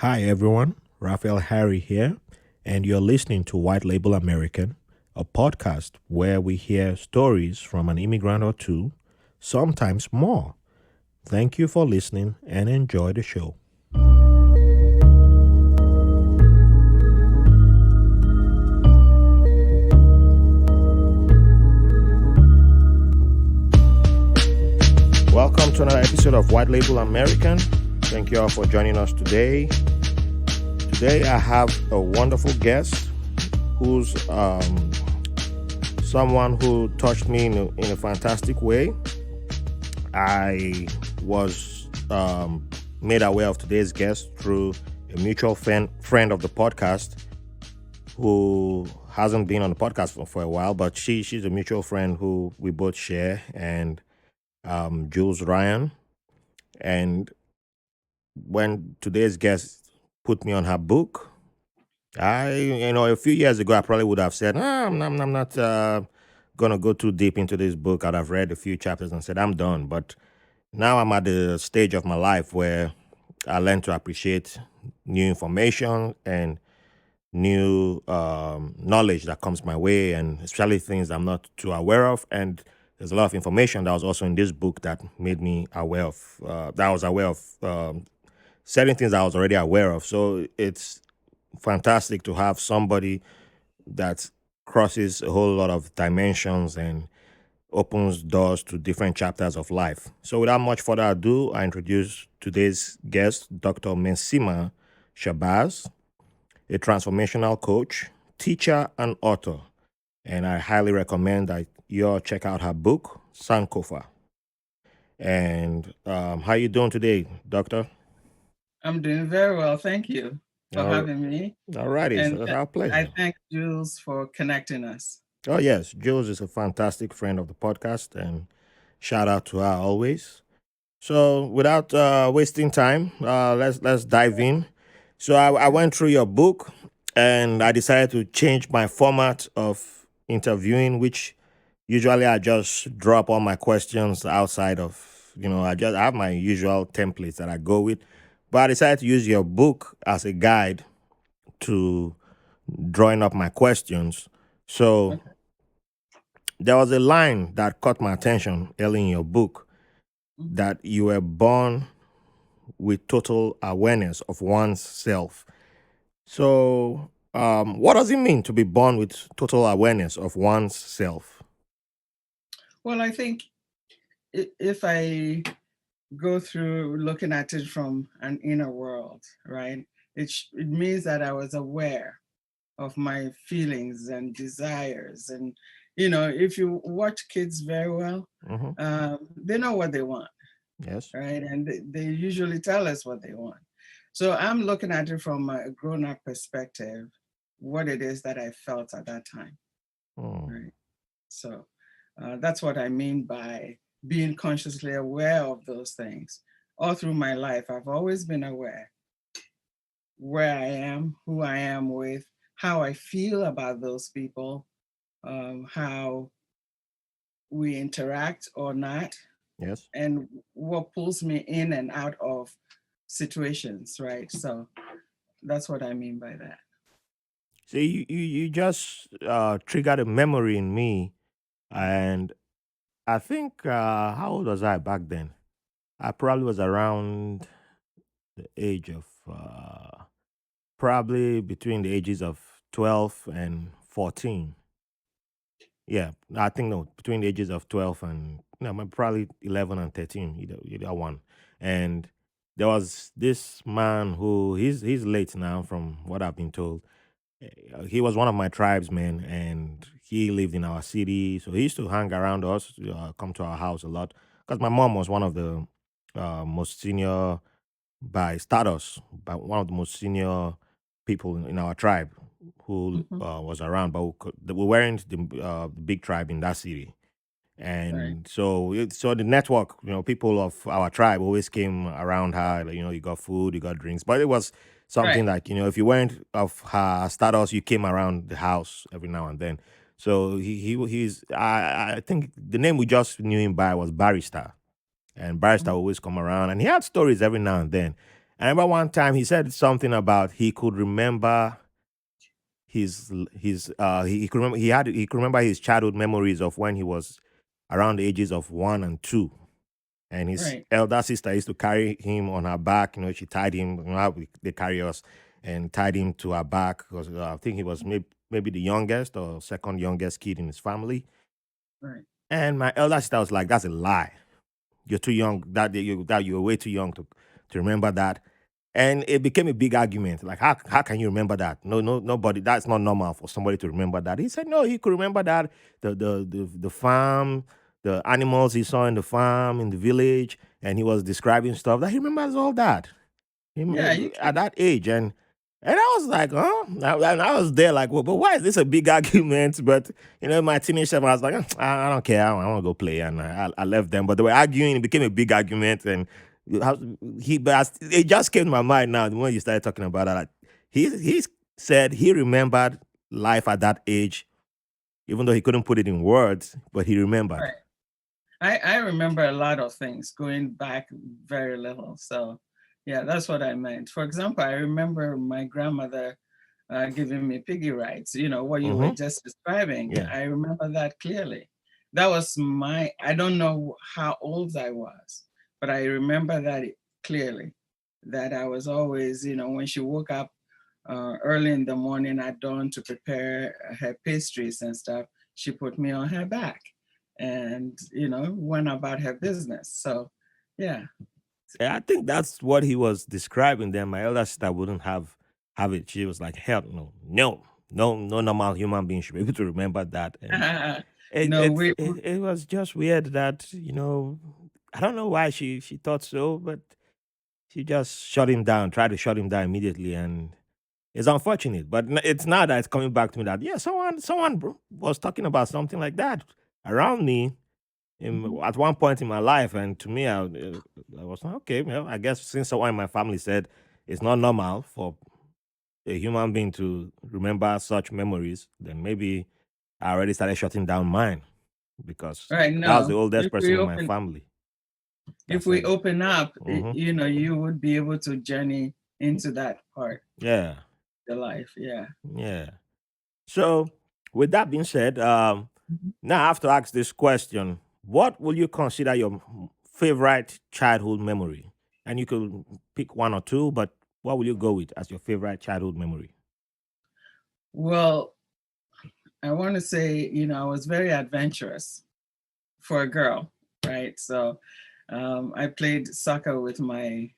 Hi everyone, Raphael Harry here, and you're listening to White Label American, a podcast where we hear stories from an immigrant or two, sometimes more. Thank you for listening and enjoy the show. Welcome to another episode of White Label American. Thank you all for joining us today. Today I have a wonderful guest who's someone who touched me in a fantastic way. I was made aware of today's guest through a mutual friend of the podcast who hasn't been on the podcast for a while, but she's a mutual friend who we both share, and Jules Ryan. And when today's guest put me on her book, a few years ago, I probably would have said, I'm not going to go too deep into this book. I'd have read a few chapters and said, I'm done. But now I'm at the stage of my life where I learn to appreciate new information and new knowledge that comes my way, and especially things I'm not too aware of. And there's a lot of information that was also in this book that made me aware of, that I was aware of certain things I was already aware of. So it's fantastic to have somebody that crosses a whole lot of dimensions and opens doors to different chapters of life. So without much further ado, I introduce today's guest, Dr. Mensimah Shabazz, a transformational coach, teacher, and author. And I highly recommend that you all check out her book, Sankofa. And how you doing today, Doctor? I'm doing very well. Thank you for All having me. righty, And so our I pleasure. thank Jules for connecting us. Oh yes, Jules is a fantastic friend of the podcast, and shout out to her always. So without wasting time, let's dive in. So I went through your book, and I decided to change my format of interviewing, which usually I just drop all my questions outside of, I have my usual templates that I go with, but I decided to use your book as a guide to drawing up my questions. So Okay. there was a line that caught my attention early in your book, Mhm. that you were born with total awareness of one's self. So, what does it mean to be born with total awareness of one's self? Well, I think if I go through looking at it from an inner world, right, it means that I was aware of my feelings and desires. And, if you watch kids very well, Hmm. they know what they want, Yes. right? And they usually tell us what they want. So I'm looking at it from a grown up perspective, what it is that I felt at that time, Mm. right? So that's what I mean by being consciously aware of those things. All through my life, I've always been aware where I am, who I am with, how I feel about those people, how we interact or not, Yes. and what pulls me in and out of situations, right? So that's what I mean by that. So you just triggered a memory in me, and I think how old was I back then? I probably was around the age of probably between the ages of 12 and 14. Yeah, I think no, between the ages of 12 and probably 11 and 13, either one. And there was this man who he's late now from what I've been told. He was one of my tribesmen, and he lived in our city. So he used to hang around us, come to our house a lot, because my mom was one of the most senior by status, by one of the most senior people in our tribe who Hmm. was around, but we weren't the big tribe in that city. Right, And so the network, people of our tribe always came around her. Like, you got food, you got drinks, but it was something right. like, if you weren't of her status, you came around the house every now and then. So he's I think the name we just knew him by was Barrister, and Barrister Mhm. always come around, and he had stories every now and then. I remember one time he said something about he could remember he could remember he could remember his childhood memories of when he was around the ages of 1 and 2, and his Right, elder sister used to carry him on her back. She tied him. How they carry us, and tied him to her back because I think he was maybe the youngest or second youngest kid in his family. right. And my elder sister was like, "That's a lie. You're too young. That you're way too young to remember that." And it became a big argument. Like, how can you remember that? No, no, nobody. That's not normal for somebody to remember that. He said no, he could remember that the farm, the animals he saw in the farm in the village, and he was describing stuff that he remembers all that Yeah, you at can. that age. And I was like, huh? And I was there like, well, but why is this a big argument? But my teenage self, I was like, I don't care. I want to go play, and I left them. But they were arguing. It became a big argument, and it just came to my mind now when you started talking about that. Like, he said he remembered life at that age, even though he couldn't put it in words, but he remembered. Right. I remember a lot of things going back very little. So, yeah, that's what I meant. For example, I remember my grandmother giving me piggy rights, what you were Mm-hmm. just describing. Yeah. I remember that clearly. That was I don't know how old I was, but I remember that clearly, that I was always, when she woke up early in the morning at dawn to prepare her pastries and stuff, she put me on her back and, went about her business. So, yeah. Yeah, I think that's what he was describing there. My elder sister wouldn't have it. She was like, hell no, no, no, no normal human being should be able to remember that. And it no, it we, it, it was just weird that I don't know why she thought so, but she just shut him down, tried to shut him down immediately, and it's unfortunate. But it's now that it's coming back to me that yeah, someone was talking about something like that around me Mhm. at one point in my life, and to me, I was like, okay. Well, I guess since someone in my family said it's not normal for a human being to remember such memories, then maybe I already started shutting down mine because Right. that was the No, oldest person in my family that if we said it. open up, Hmm. you would be able to journey into that part Yeah, of the life. Yeah. yeah. So, with that being said, Mhm. now I have to ask this question: what will you consider your favorite childhood memory? And you could pick one or two, but what will you go with as your favorite childhood memory? Well, I want to say, I was very adventurous for a girl, right? So I played soccer with my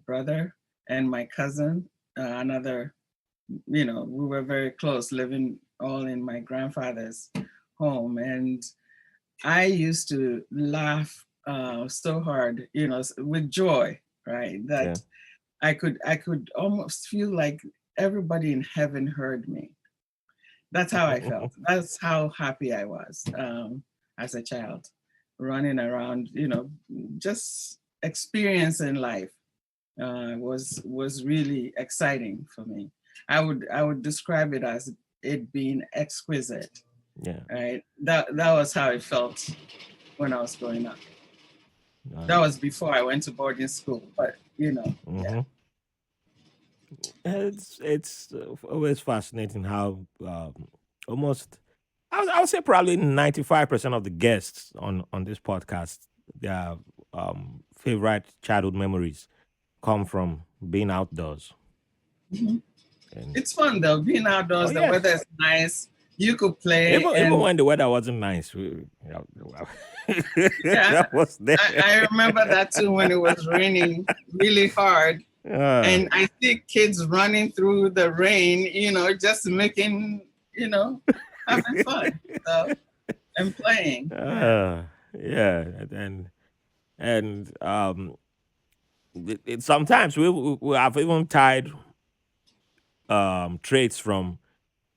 brother and my cousin, another, we were very close, living all in my grandfather's home. And I used to laugh so hard, with joy, right? Yeah. That I could almost feel like everybody in heaven heard me. That's how I felt. That's how happy I was as a child, running around, just experiencing life was really exciting for me. I would describe it as it being exquisite. Yeah. Right. That was how it felt when I was growing up. That Nice. was before I went to boarding school, but yeah. Hmm. It's always fascinating how almost I would say probably 95% of the guests on this podcast, their favorite childhood memories come from being outdoors. Mhm. And It's fun though, being oh outdoors. The yes, weather is nice. You could play, even and when the weather wasn't nice, yeah, that was there. I remember that too when it was raining really hard, uh, and I see kids running through the rain, just making, you know, having fun. So and playing. Yeah. uh, yeah, and sometimes we have even tied traits from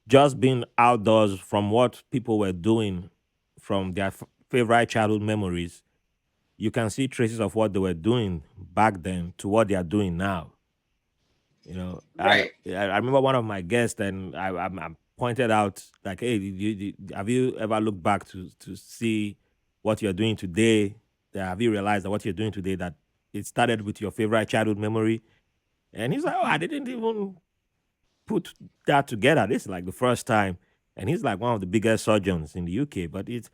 just being outdoors from what people were doing from their favorite childhood memories. You can see traces of what they were doing back then to what they are doing now. Right. I remember one of my guests, and I pointed out like, hey, have you ever looked back to see what you're doing today? Have you realized that what you're doing today that it started with your favorite childhood memory? And he's like, oh, I didn't even put that together. This is like the first time, and he's like one of the biggest surgeons in the UK. But it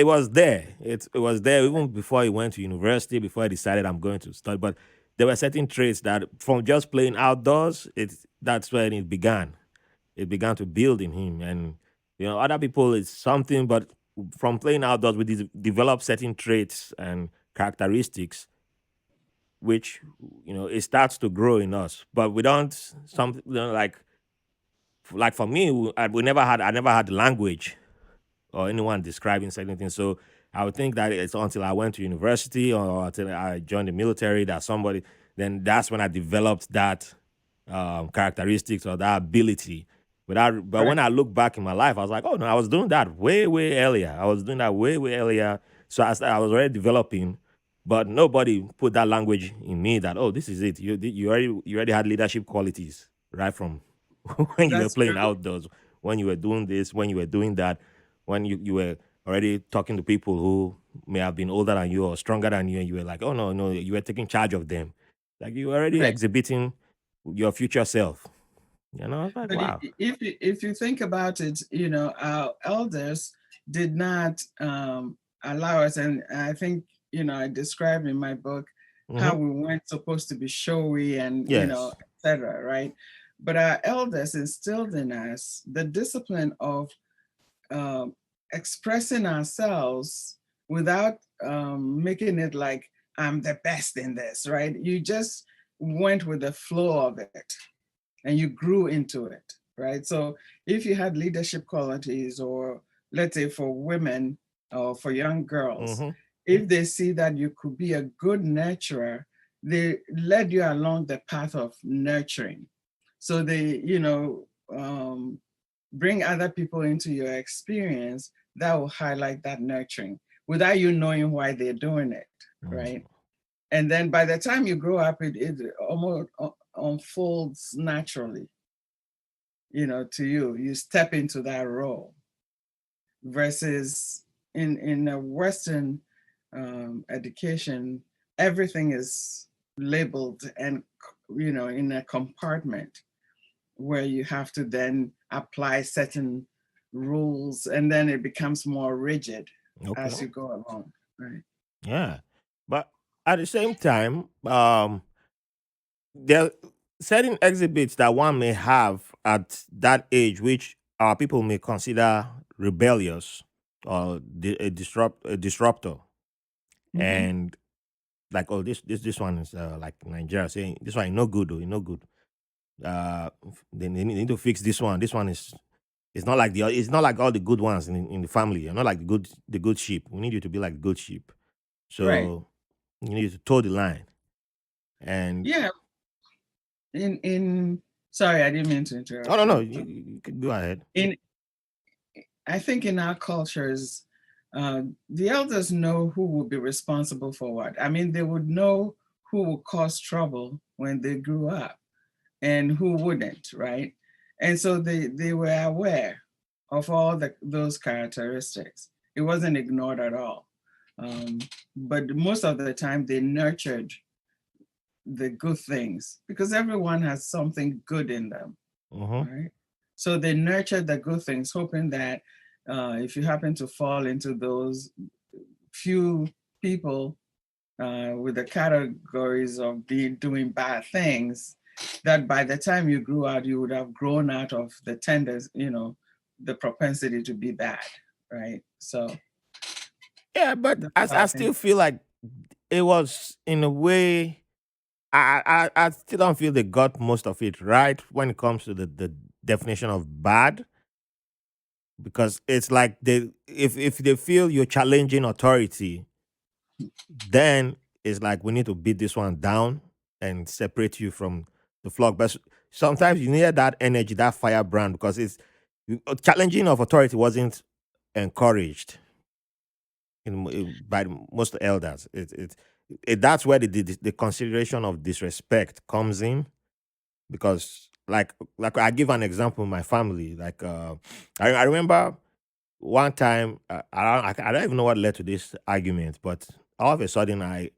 was there. It was there even before he went to university. Before he decided I'm going to study, but there were certain traits that from just playing outdoors, that's when it began. It began to build in him, and other people it's something, but from playing outdoors, we develop certain traits and characteristics which it starts to grow in us, but we don't some like for me, I never had the language or anyone describing certain things. So I would think that it's until I went to university or until I joined the military that somebody, then that's when I developed that characteristics or that ability. But Right. when I look back in my life, I was like, oh no, I was doing that way, way earlier. I was doing that way, way earlier. So I was already developing, but nobody put that language in me that, oh, this is it. You already had leadership qualities right from when you were That's playing true. outdoors, when you were doing this, when you were doing that, when you were already talking to people who may have been older than you or stronger than you, and you were like, oh no, no, you were taking charge of them. Like you were already Right. exhibiting your future self. I was like, But wow. if you think about it, our elders did not allow us, and I think I described in my book how Hmm. we weren't supposed to be showy and Yes. etc. Right, but our elders instilled in us the discipline of um, expressing ourselves without making it like I'm the best in this. Right, you just went with the flow of it and you grew into it, right? So if you had leadership qualities, or let's say for women or for young girls, Hmm. if they see that you could be a good nurturer, they led you along the path of nurturing. So they, bring other people into your experience that will highlight that nurturing without you knowing why they're doing it, right? And then by the time you grow up, it almost unfolds naturally, to you. You step into that role versus in a Western education, everything is labeled and in a compartment where you have to then apply certain rules, and then it becomes more rigid Okay. as you go along, right? Yeah. But at the same time, there are certain exhibits that one may have at that age, which our people may consider rebellious or a disruptor. Mm-hmm. And like, oh, this one is like Nigeria saying this one is no good, oh, you no good. They need to fix this one. This one is it's not like it's not like all the good ones in the family. You're not like the good sheep. We need you to be like the good sheep. Right. So you need to toe the line. And Yeah. In Sorry, I didn't mean to oh no, interrupt no, you. you can go ahead. In I think in our cultures, the elders know who will be responsible for what. I mean, they would know who will cause trouble when they grew up and who wouldn't, right? And so they were aware of all those characteristics. It wasn't ignored at all. Um, but most of the time, they nurtured the good things because everyone has something good in them, Mm-hmm. right? So they nurture the good things, hoping that if you happen to fall into those few people with the categories of being doing bad things, that by the time you grew out, you would have grown out of the tenders, the propensity to be bad, right? So Yeah, but that's I how I think. still feel like it was in a way. I still don't feel they got most of it right when it comes to the definition of bad, because it's like if they feel you're challenging authority, then it's like we need to beat this one down and separate you from the flock. But sometimes you need that energy, that firebrand, because challenging of authority wasn't encouraged by most elders. That's where the consideration of disrespect comes in, because like I give an example in my family. Like I remember one time, I don't even know what led to this argument, but all of a sudden I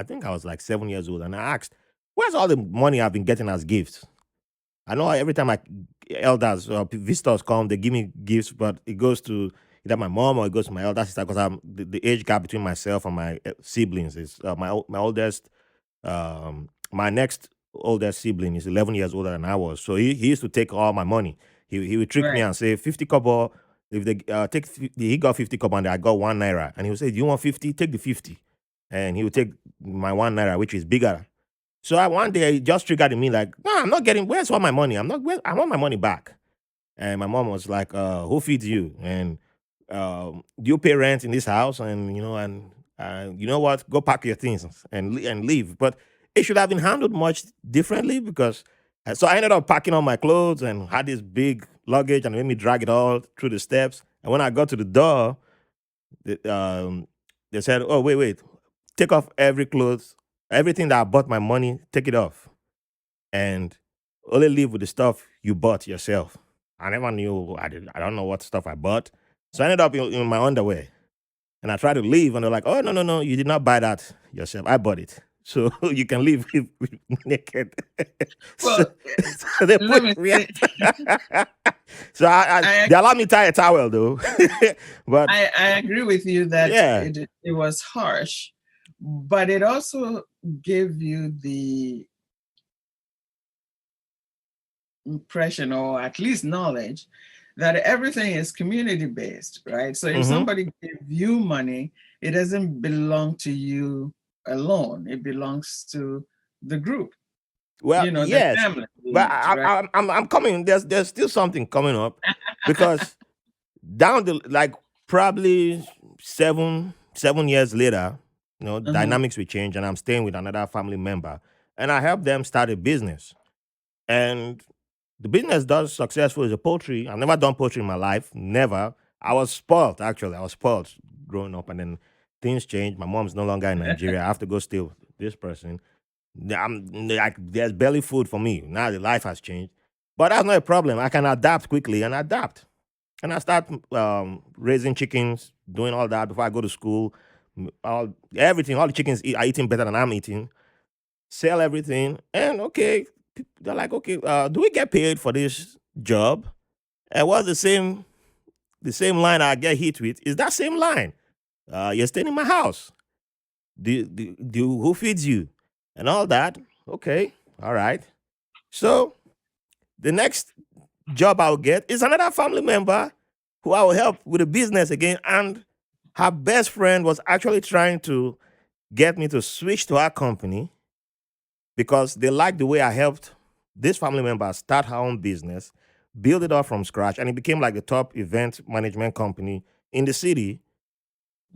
think I was like 7 years old, and I asked, Where's all the money I've been getting as gifts? I know every time my elders or visitors come, they give me gifts, but it goes to either my mom or it goes to my elder sister because I'm the age gap between myself and my siblings is my oldest my next oldest sibling is 11 years older than I was. So he used to take all my money. He would trick me Right. and say 50 kobo. If they he got 50 kobo and I got 1 naira. And he would say, do you want 50? Take the 50. And he would take my 1 naira, which is bigger. So one day it just triggered in me like, no, I'm not getting, where's all my money? I want my money back. And my mom was like, who feeds you? And do you pay rent in this house? And you know what? Go pack your things and and leave. But it should have been handled much differently because so I ended up packing all my clothes and had this big luggage and made me drag it all through the steps. And when I got to the door, the, they said, "Oh, wait, take off every clothes, everything that I bought my money, take it off." And only leave with the stuff you bought yourself. I never knew. I don't know what stuff I bought, so I ended up in my underwear. And I tried to leave, and they're like, "Oh, no, you did not buy that yourself. I bought it, so you can leave naked." so, Well, so they let pushed me me say, out. So I they allowed me to tie a towel though, but I agree with you that yeah, it was harsh, but it also gave you the impression, or at least knowledge, that everything is community based, right? So if hmm somebody gives you money, it doesn't belong to you alone. It belongs to the group, well, the yes, family but unit, right? I'm coming. There's still something coming up because down the like probably 7 years later, Uh-huh. dynamics will change, and I'm staying with another family member, and I help them start a business, and the business does successful as a poultry. I've never done poultry in my life, never. I was spoiled actually. I was spoiled growing up, and then things changed. My mom's no longer in Nigeria. I have to go stay with this person. I'm like, there's barely food for me now. The life has changed, but that's not a problem. I can adapt quickly and adapt. And I start raising chickens, doing all that before I go to school. Everything, all the chickens are eating better than I'm eating. Sell everything, and okay, they're like, okay, do we get paid for this job? And what's the same line I get hit with is that same line. You're staying in my house. Who feeds you, and all that? Okay, all right. So the next job I'll get is another family member who I will help with the business again. And her best friend was actually trying to get me to switch to her company because they liked the way I helped this family member start her own business, build it up from scratch, and it became like the top event management company in the city.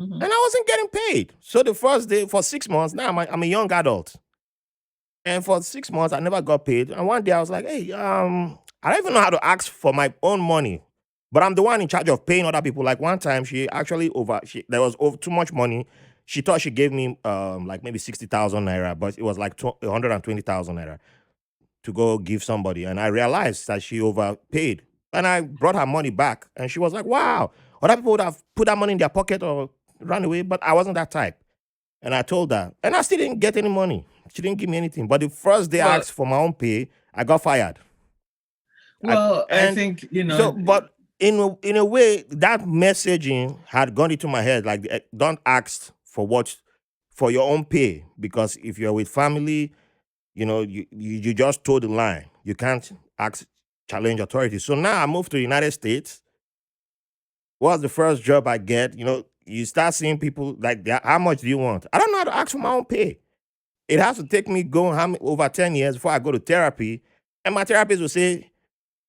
Mhm. And I wasn't getting paid. So the first day for 6 months, now I'm a young adult. And for 6 months, I never got paid. And one day I was like, hey, I don't even know how to ask for my own money. But I'm the one in charge of paying other people. Like one time, she actually there was over too much money. She thought she gave me like maybe 60,000 naira, but it was like 120,000 naira to go give somebody. And I realized that she overpaid. And I brought her money back. And she was like, wow, other people would have put that money in their pocket or run away, but I wasn't that type. And I told her, and I still didn't get any money. She didn't give me anything. But the first day I Well, asked for my own pay, I got fired. I And think, so, but in a way, that messaging had gone into my head like, don't ask for your own pay because if you're with family, you just toe the line. You can't ask challenge authority. So now I moved to the United States. What's the first job I get? You start seeing people like, how much do you want? I don't know how to ask for my own pay. It has to take me going over 10 years before I go to therapy. And my therapist will say,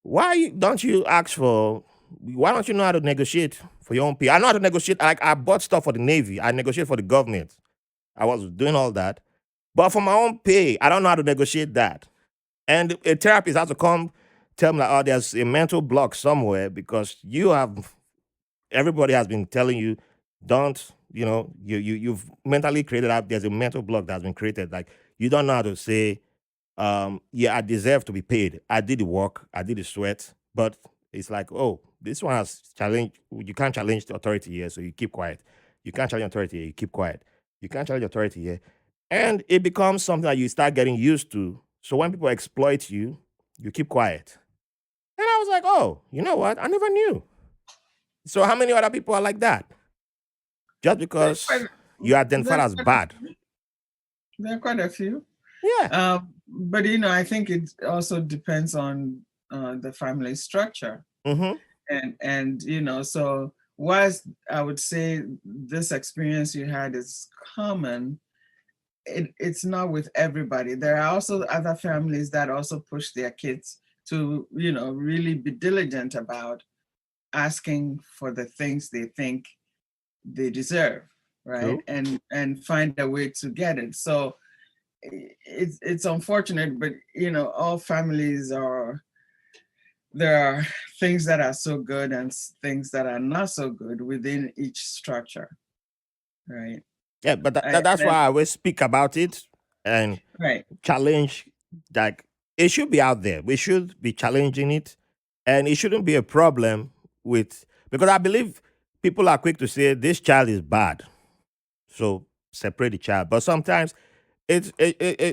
why don't you know how to negotiate for your own pay? I know how to negotiate. Like I bought stuff for the Navy. I negotiate for the government. I was doing all that. But for my own pay, I don't know how to negotiate that. And a therapist has to come tell me like, oh, there's a mental block somewhere because everybody has been telling you, don't, you've mentally created out, there's a mental block that's been created. Like you don't know how to say, yeah, I deserve to be paid. I did the work, I did the sweat, but it's like, oh, this one has challenged. You can't challenge the authority here, so you keep quiet. You can't challenge authority here, you keep quiet. You can't challenge authority here. And it becomes something that you start getting used to. So when people exploit you, you keep quiet. And I was like, oh, you know what? I never knew. So how many other people are like that? Just There are quite, because you there identified are as quite a bad. few. There are quite a few. Yeah. But I think it also depends on the family structure, Mm-hmm. and so whilst I would say this experience you had is common, it's not with everybody. There are also other families that also push their kids to really be diligent about asking for the things they think they deserve, right? True. And find a way to get it. So it's unfortunate, but all families are, there are things that are so good and things that are not so good within each structure, right? Yeah, but I, that's why and, I always speak about it and right. challenge. Like, it should be out there. We should be challenging it, and it shouldn't be a problem with, because I believe people are quick to say this child is bad, so separate the child. But sometimes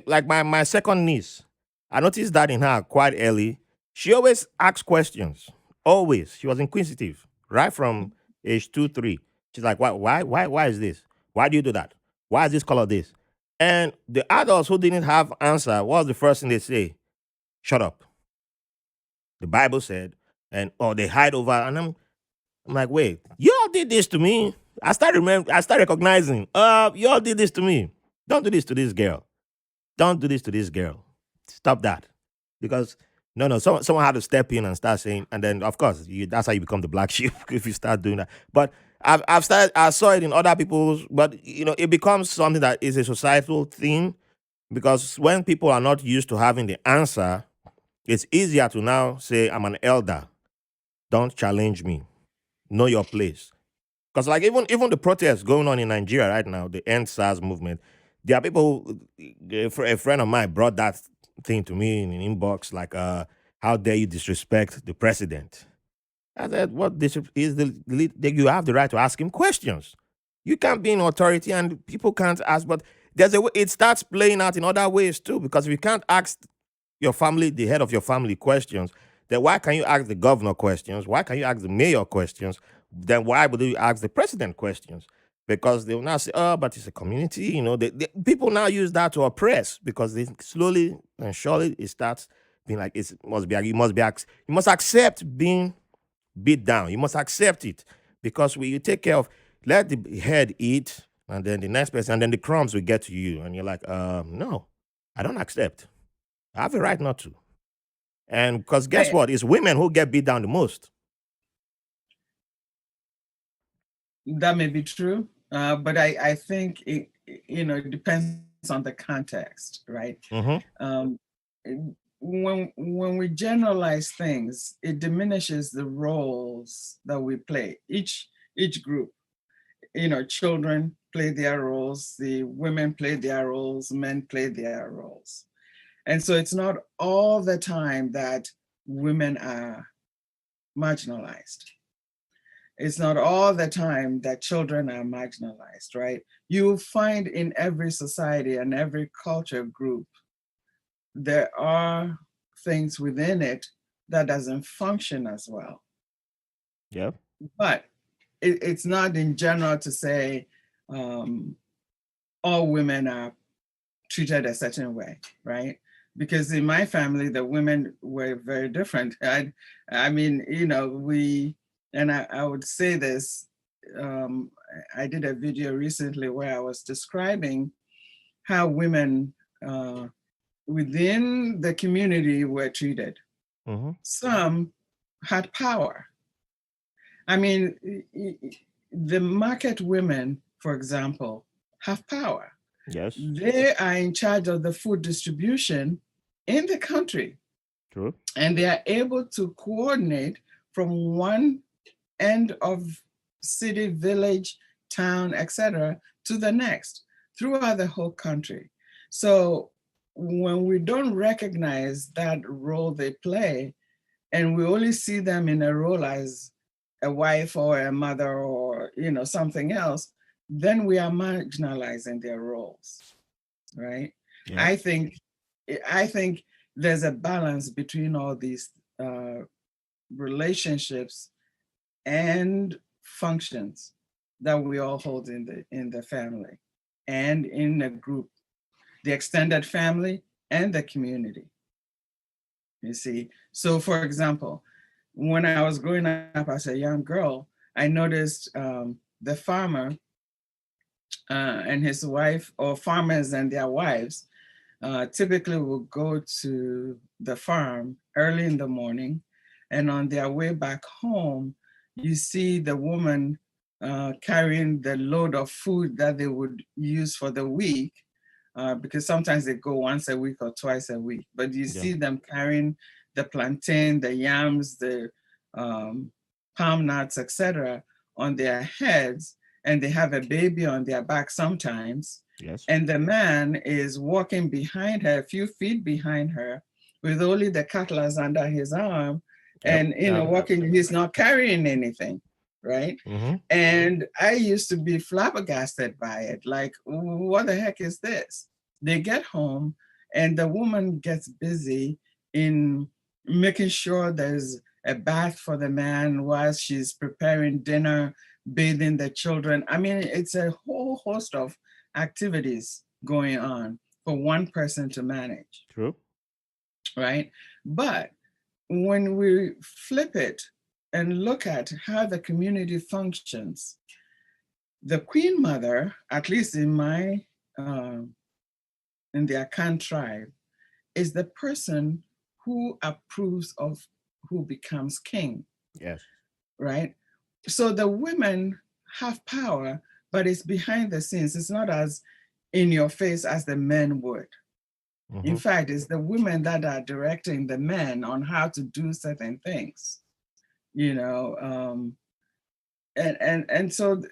like my second niece, I noticed that in her quite early. She always asks questions. Always, she was inquisitive right from age 2, 3. She's like, why is this? Why do you do that? Why is this color this? And the adults who didn't have answer, what was the first thing they say? Shut up. The Bible said, and or they hide over. And I'm like, wait, y'all did this to me. I start recognizing, y'all did this to me. Don't do this to this girl. Don't do this to this girl. Stop that. Because no, someone had to step in and start saying, and then of course that's how you become the black sheep if you start doing that. But I've started. I saw it in other people's, but it becomes something that is a societal thing, because when people are not used to having the answer, it's easier to now say, I'm an elder. Don't challenge me. Know your place. Because like even the protests going on in Nigeria right now, the End SARS movement, there are people. A friend of mine brought that thing to me in an inbox, like, how dare you disrespect the president? I said, what this is you have the right to ask him questions. You can't be in authority and people can't ask, but there's a way it starts playing out in other ways too. Because if you can't ask your family, the head of your family, questions, then why can you ask the governor questions? Why can you ask the mayor questions? Then why would you ask the president questions? Because they will now say, oh, but it's a community. People now use that to oppress, because they slowly and surely it starts being like you must accept being beat down. You must accept it, because when you take care of, let the head eat, and then the next person, and then the crumbs will get to you, and you're like, no, I don't accept. I have a right not to. And because guess I, what? It's women who get beat down the most. that may be true, but I think it depends on the context, right? Mm-hmm. Um, when we generalize things, it diminishes the roles that we play. Each group, children play their roles, the women play their roles, men play their roles, and so it's not all the time that women are marginalized. It's not all the time that children are marginalized, right? You find in every society and every culture group, there are things within it that doesn't function as well. Yeah. But it's not in general to say um, all women are treated a certain way, right? Because in my family, the women were very different. I mean, and I would say this, um, I did a video recently where I was describing how women within the community were treated. Mm-hmm. Some had power. I mean, the market women, for example, have power. Yes. They are in charge of the food distribution in the country, True. and they are able to coordinate from one end of city, village, town, etc., to the next throughout the whole country. So when we don't recognize that role they play, and we only see them in a role as a wife or a mother or something else, then we are marginalizing their roles. right? Yeah. I think I think there's a balance between all these uh, relationships and functions that we all hold in the family and in a group, the extended family and the community. You see, so for example, when I was growing up as a young girl, I noticed the farmer and his wife, or farmers and their wives, typically will go to the farm early in the morning, and on their way back home, you see the woman carrying the load of food that they would use for the week, because sometimes they go once a week or twice a week. But you Yeah. see them carrying the plantain, the yams, the um, palm nuts, etc., on their heads, and they have a baby on their back sometimes, Yes. and the man is walking behind her, a few feet behind her, with only the cutlass under his arm, Yep. and Yeah. walking. He's not carrying anything, right? Mm-hmm. And I used to be flabbergasted by it. Like, what the heck is this? They get home, and the woman gets busy in making sure there's a bath for the man while she's preparing dinner, bathing the children. I mean, it's a whole host of activities going on for one person to manage, True. right? But when we flip it and look at how the community functions, the queen mother, at least in my in the Akan tribe, is the person who approves of who becomes king, Yes. right? So the women have power, but it's behind the scenes. It's not as in your face as the men would. In Mm-hmm. fact, it's the women that are directing the men on how to do certain things, you know. And so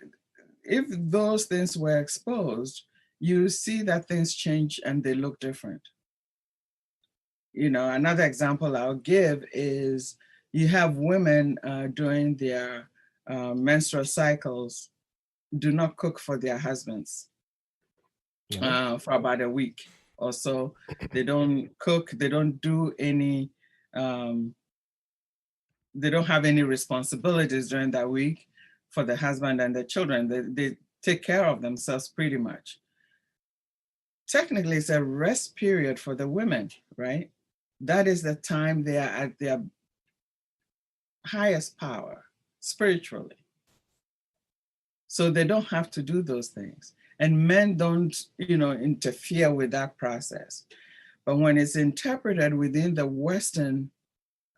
if those things were exposed, you see that things change and they look different. Another example I'll give is you have women during their menstrual cycles do not cook for their husbands Yeah. for about a week or so. They don't cook, they don't do any, um, they don't have any responsibilities during that week for the husband and the children. They take care of themselves pretty much. Technically, it's a rest period for the women, right? That is the time they are at their highest power spiritually. So they don't have to do those things. And men don't, interfere with that process. But when it's interpreted within the Western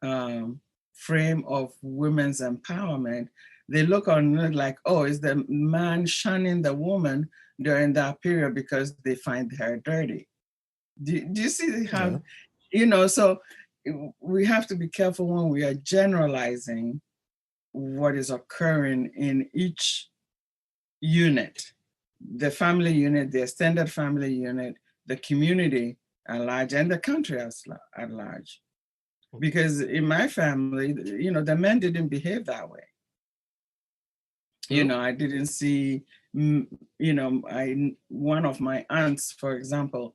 um, frame of women's empowerment, they look on it like, oh, is the man shunning the woman during that period because they find her dirty? Do you see how, Yeah. so we have to be careful when we are generalizing what is occurring in each unit, the family unit, the extended family unit, the community at large, and the country at large. Because in my family, the men didn't behave that way. True. I didn't see, one of my aunts, for example,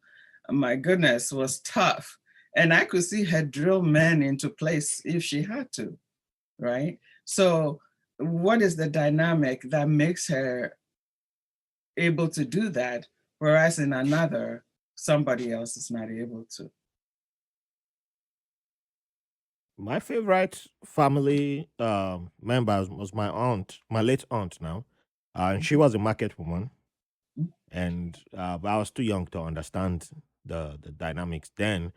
my goodness, was tough. And I could see her drill men into place if she had to, right? So, what is the dynamic that makes her able to do that, whereas in another, somebody else is not able to? My favorite family member was my aunt, my late aunt now. And she was a market woman. And but I was too young to understand the dynamics then.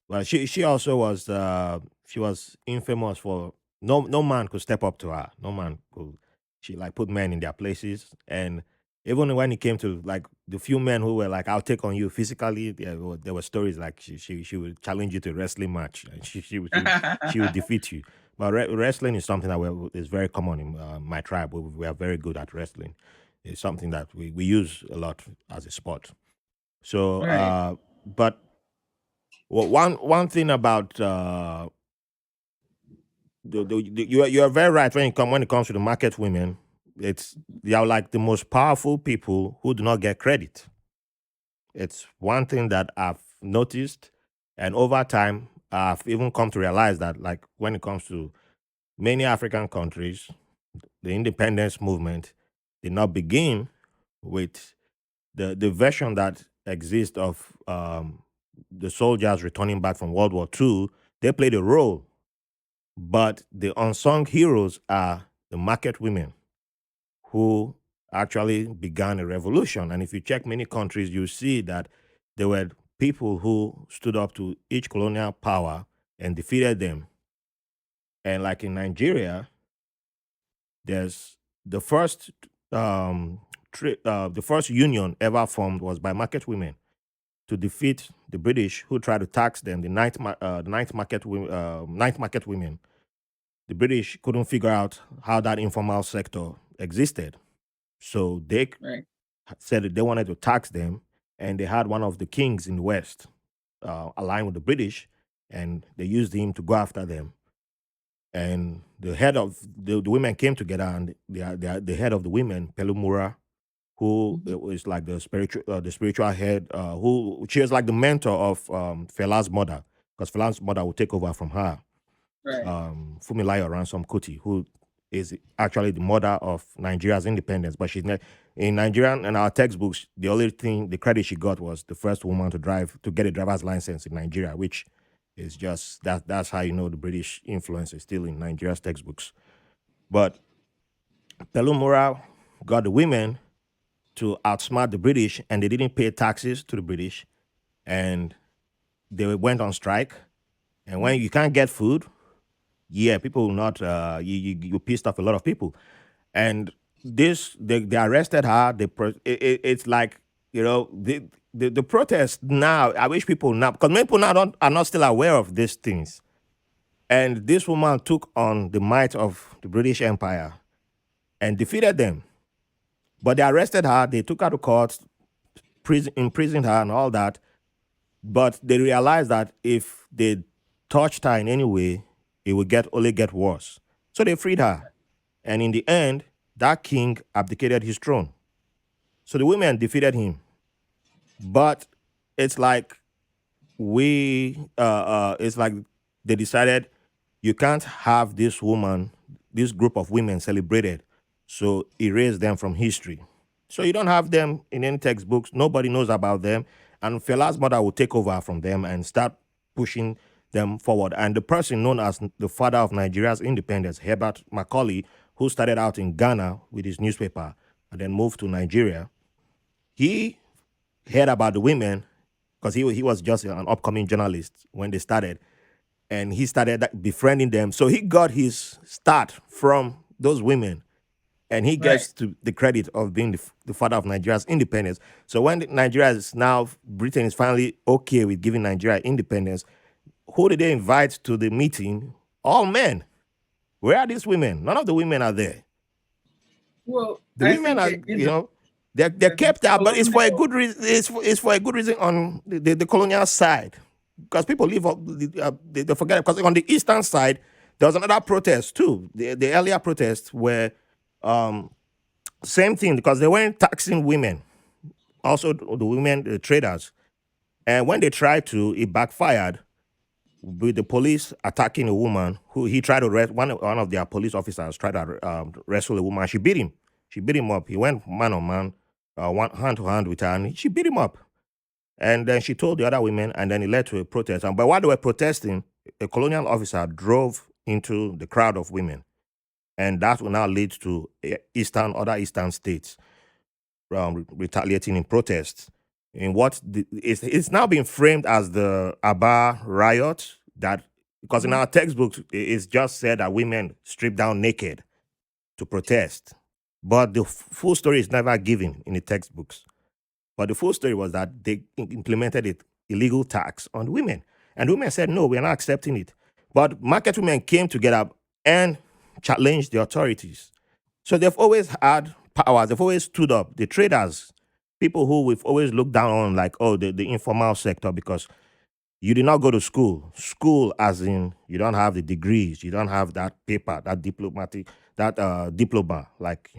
Well, she also was she was infamous for no man could step up to her. No man could. She like put men in their places, and even when it came to like the few men who were like, "I'll take on you physically," there were stories like she would challenge you to a wrestling match, and she would defeat you. But wrestling is something that is very common in my tribe. We are very good at wrestling. It's something that we use a lot as a sport. So, Right. but one thing about you are very right when it comes to the market women. It's they are like the most powerful people who do not get credit. It's one thing that I've noticed, and over time, I've even come to realize that, like, when it comes to many African countries, the independence movement did not begin with the version that exists of the soldiers returning back from World War II. They played a role, but the unsung heroes are the market women who actually began a revolution. And if you check many countries, you see that there were people who stood up to each colonial power and defeated them. And like in Nigeria, there's the first the first union ever formed was by market women to defeat the British who tried to tax them. Ninth market women. The British couldn't figure out how that informal sector existed, so they Right. said that they wanted to tax them, and they had one of the kings in the West aligned with the British, and they used him to go after them. And the head of the women came together, and the head of the women, Pelumura, who Mhm. was like the spiritual head, who she was like the mentor of Fela's mother, because Fela's mother would take over from her, Right. Fumilayo Ransom Kuti, who is actually the mother of Nigeria's independence. But she's not in Nigerian and our textbooks. The only thing, the credit she got was the first woman to get a driver's license in Nigeria, which is just that's how you know the British influence is still in Nigeria's textbooks. But Pelumura got the women to outsmart the British, and they didn't pay taxes to the British, and they went on strike. And when Mhm. you can't get food, yeah, people will not. You pissed off a lot of people, and they arrested her. It's like, the protest now. I wish people now, because many people now are not still aware of these things. And this woman took on the might of the British Empire and defeated them. But they arrested her. They took her to court, imprisoned her, and all that. But they realized that if they touched her in any way, it would only get worse. So they freed her. And in the end, that king abdicated his throne. So the women defeated him. But it's like it's like they decided you can't have this group of women celebrated. So erase them from history. So you don't have them in any textbooks. Nobody knows about them. And Fela's mother will take over from them and start pushing them forward. And the person known as the father of Nigeria's independence, Herbert Macaulay, who started out in Ghana with his newspaper and then moved to Nigeria, he heard about the women because he was just an upcoming journalist when they started, and he started befriending them. So he got his start from those women, and he Right. gets to the credit of being the father of Nigeria's independence. So when Nigeria is now, Britain is finally okay with giving Nigeria independence, who did they invite to the meeting? All men. Where are these women? None of the women are there. Well, The I women think are, they're the kept out, but it's for a colonial. good reason. It's for a good reason on the colonial side, because people leave up, they forget, because on the eastern side there was another protest too. The earlier protests were same thing, because they weren't taxing women. Also, the women, the traders, and when they tried to, it backfired with the police attacking a woman who he tried to one of their police officers tried to wrestle a woman. She beat him. She beat him up. He went man on man, one hand to hand with her, and she beat him up. And then she told the other women, and then it led to a protest. And but while they were protesting, a colonial officer drove into the crowd of women, and that will now lead to other eastern states retaliating in protests. In it's now being framed as the Aba riot, that because in Mhm. our textbooks it's just said that women stripped down naked to protest, but the full story is never given in the textbooks. But the full story was that they implemented it illegal tax on women, and women said no, we're not accepting it. But market women came together and challenged the authorities. So they've always had power. They've always stood up. The traders, people who we've always looked down on, like, oh, the informal sector, because you did not go to school. School, as in, you don't have the degrees, you don't have that paper, that diploma, like,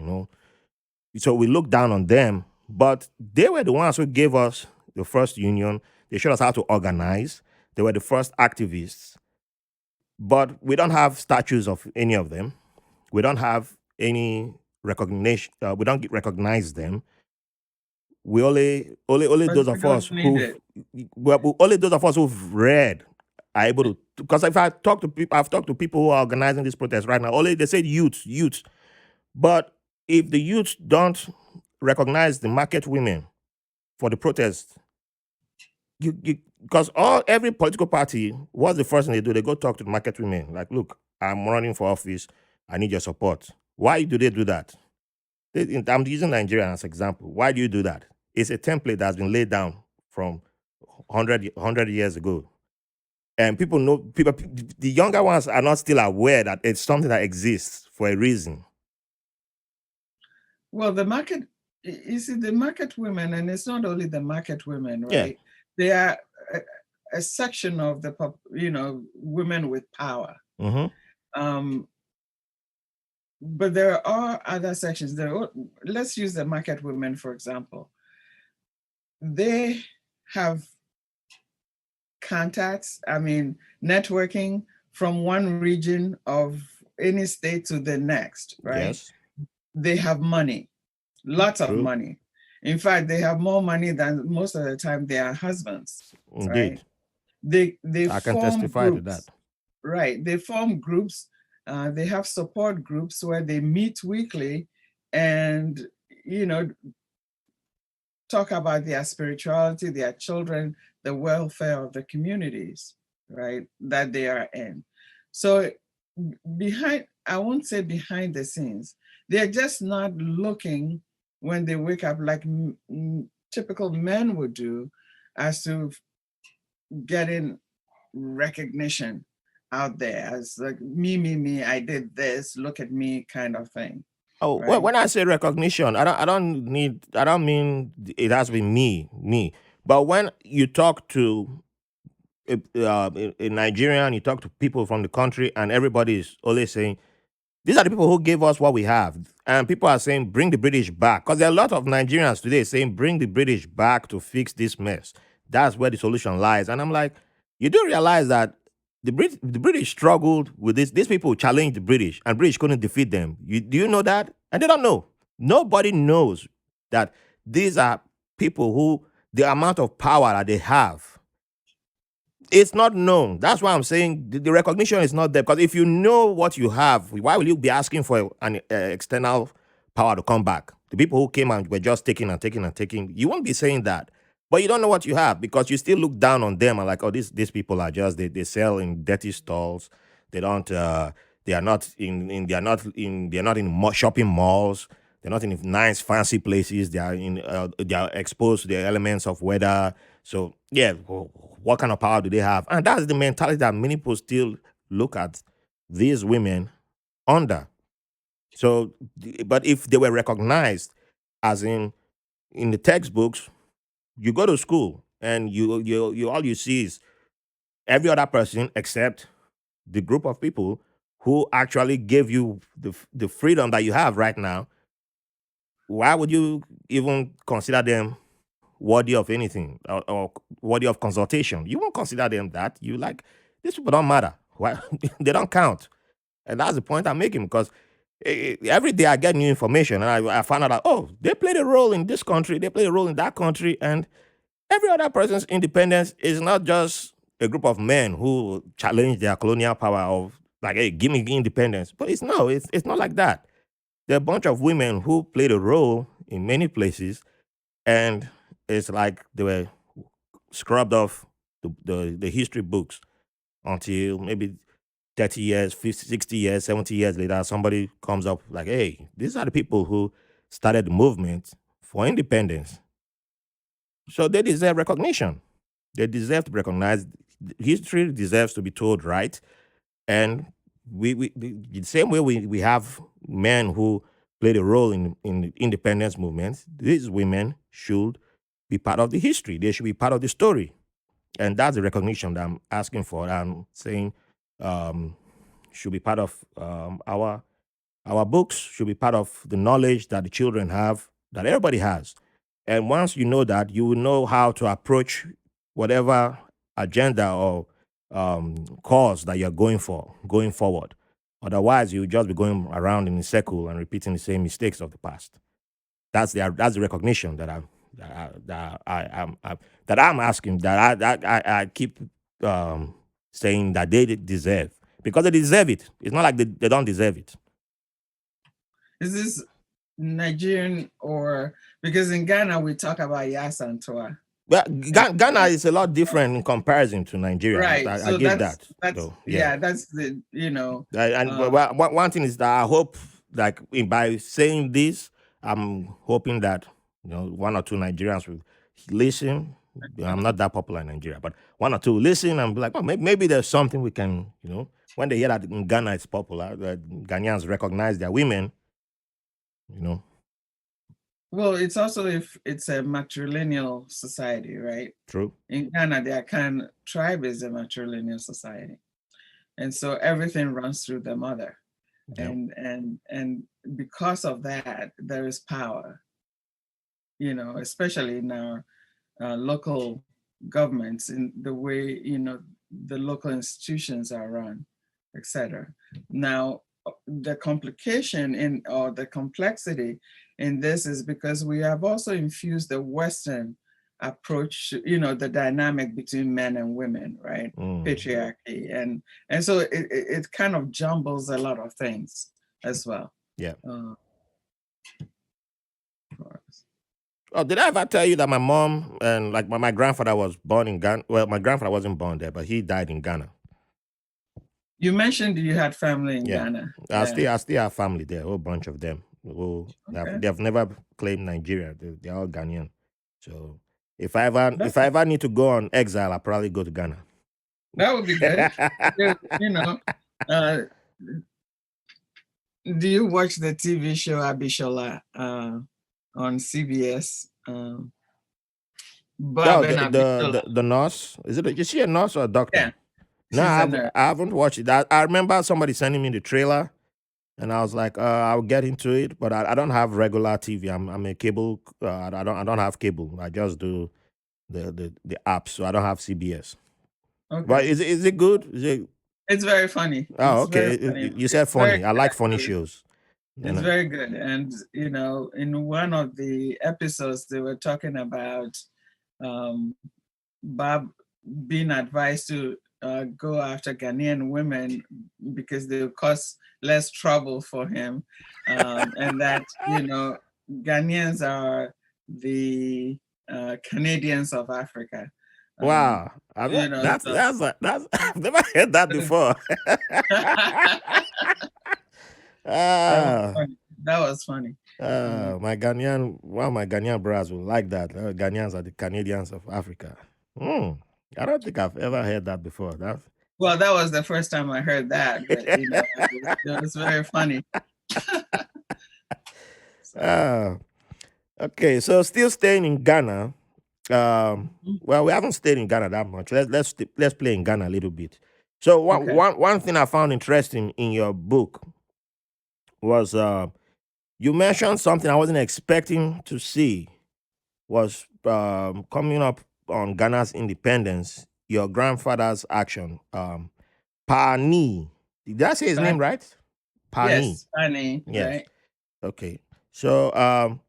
So we look down on them, but they were the ones who gave us the first union. They showed us how to organize. They were the first activists. But we don't have statues of any of them. We don't have any recognition. We don't recognize them. We only But those we of don't us need who've it. well, only those of us who've read are able to. Because if I talk to people, I've talked to people who are organizing this protest right now. Only they say youth. But if the youth don't recognize the market women for the protest, you because all every political party, what's the first thing they do? They go talk to the market women. Like, look, I'm running for office. I need your support. Why do they do that? I'm using Nigeria as an example. Why do you do that? It's a template that's been laid down from 100 years ago. And people know, the younger ones are not still aware that it's something that exists for a reason. Well, the market, you see, the market women, and it's not only the market women, Yeah. right? They are a section of the, women with power. Mm-hmm. But there are other sections. Let's use the market women, for example. They have contacts, networking from one region of any state to the next, right? Yes. They have money, lots of True. money. In fact, they have more money than most of the time their husbands, right? Indeed. They I can form testify to that. groups, right? They form groups. They have support groups where they meet weekly and, you know, talk about their spirituality, their children, the welfare of the communities, right, that they are in. So I won't say behind the scenes, they're just not looking when they wake up like typical men would do as to getting recognition out there as like me, I did this, look at me kind of thing, Oh, well, right? when I say recognition, I don't mean it has to be me. But when you talk to a Nigerian, you talk to people from the country, and everybody is always saying, these are the people who gave us what we have. And people are saying, bring the British back. Because there are a lot of Nigerians today saying, bring the British back to fix this mess. That's where the solution lies. And I'm like, you do realize that the British struggled with this. These people challenged the British, and British couldn't defeat them. Do you know that? And they don't know. Nobody knows that these are people who, the amount of power that they have, it's not known. That's why I'm saying the recognition is not there. Because if you know what you have, why will you be asking for an external power to come back? The people who came and were just taking and taking and taking, you won't be saying that. But you don't know what you have because you still look down on them and like, oh, these people are just they sell in dirty stalls. They don't. They are not they're not in shopping malls. They're not in nice fancy places. They are exposed to the elements of weather. So yeah, what kind of power do they have? And that's the mentality that many people still look at these women under. So, but if they were recognized, as in the textbooks, you go to school and you all you see is every other person except the group of people who actually gave you the freedom that you have right now. Why would you even consider them worthy of anything or worthy of consultation? You won't consider them that. You like, these people don't matter. Why? They don't count. And that's the point I'm making because every day I get new information and I find out that, oh, they played a role in this country, they played a role in that country. And every other person's independence is not just a group of men who challenge their colonial power of like, hey, give me independence. But it's not like that. There are a bunch of women who played a role in many places, and it's like they were scrubbed off the history books until maybe 30 years, 50, 60 years, 70 years later, somebody comes up like, hey, these are the people who started the movement for independence. So they deserve recognition. They deserve to be recognized. History deserves to be told right. And the same way we have men who played a role in the independence movement, these women should be part of the history. They should be part of the story. And that's the recognition that I'm asking for. I'm saying um, should be part of our books, should be part of the knowledge that the children have, that everybody has. And once you know that, you will know how to approach whatever agenda or cause that you're going for going forward. Otherwise, you'll just be going around in a circle and repeating the same mistakes of the past. That's the recognition that I'm asking, that I keep um, saying that they deserve, because they deserve it. It's not like they don't deserve it. Is this Nigerian, or because in Ghana we talk about Yasantoa? Well, And Ghana is a lot different in comparison to Nigeria. right. I So give that's that. that's So yeah, yeah, that's the and uh one thing is that I hope, like, by saying this, I'm hoping that one or two Nigerians will listen. I'm not that popular in Nigeria, but one or two listen and be like, oh, maybe there's something we can, when they hear that in Ghana it's popular, that Ghanaians recognize their women, you know. well, it's also, if it's a matrilineal society, right? True. In Ghana, the Akan tribe is a matrilineal society. And so everything runs through the mother. Yeah. And because of that, there is power, especially in our local governments, in the way the local institutions are run, etc. Now, the complication in or the complexity in this is because we have also infused the Western approach, the dynamic between men and women, right? Patriarchy, and so it kind of jumbles a lot of things as well. Yeah. Uh, Oh, did I ever tell you that my mom and, like, my grandfather was born in Ghana? Well, my grandfather wasn't born there, but he died in Ghana. you mentioned you had family in Yeah. Ghana. I Yeah. still have family there, a whole bunch of them. Okay. They have never claimed Nigeria. They're all Ghanaian. So That, if I ever need to go on exile, I'll probably go to Ghana. that would be good. Because, uh, do you watch the TV show Abishola on CBS? No, Bob and Abishola. the nurse, is she a nurse or a doctor? Yeah, No, she's a nurse. I haven't watched it. I remember somebody sending me the trailer, and I was like, I'll get into it, but I don't have regular TV. I'm a cable. I don't have cable. I just do the app, so I don't have CBS. But Okay. is it good? Is it? It's very funny. Oh, It's very okay. funny. You said It's very funny. I good, like funny actually. shows. It's And very good. And, in one of the episodes, they were talking about um, Bob being advised to go after Ghanaian women because they would cause less trouble for him. And that, Ghanaians are the Canadians of Africa. Um, wow, so that's I've never heard that before. that was ah, funny. That was funny. one of my Ghanaian brothers will like that. Ghanaians are the Canadians of Africa. Hmm. I don't think I've ever heard that before. That's Well, that was the first time I heard that, but it was very funny. So, Ah, okay. So still staying in Ghana. Well, we haven't stayed in Ghana that much. Let's play in Ghana a little bit. So okay. one thing I found interesting in your book was you mentioned something I wasn't expecting to see, was coming up on Ghana's independence. Your grandfather's action, Pani. Did I say his name right? Pani. Yes, funny, Yes. right? Okay. So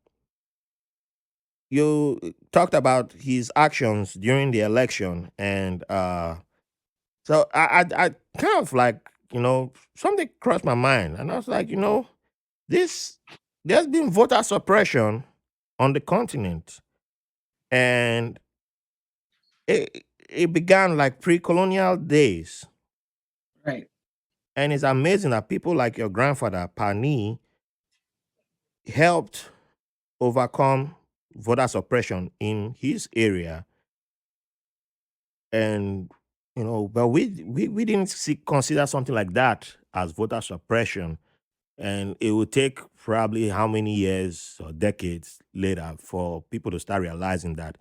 you talked about his actions during the election, and so I kind of, like, something crossed my mind, and I was like, this there's been voter suppression on the continent, and it began like pre-colonial days, Right. and it's amazing that people like your grandfather Pani helped overcome voter suppression in his area. And but we didn't consider something like that as voter suppression, and it would take probably how many years or decades later for people to start realizing that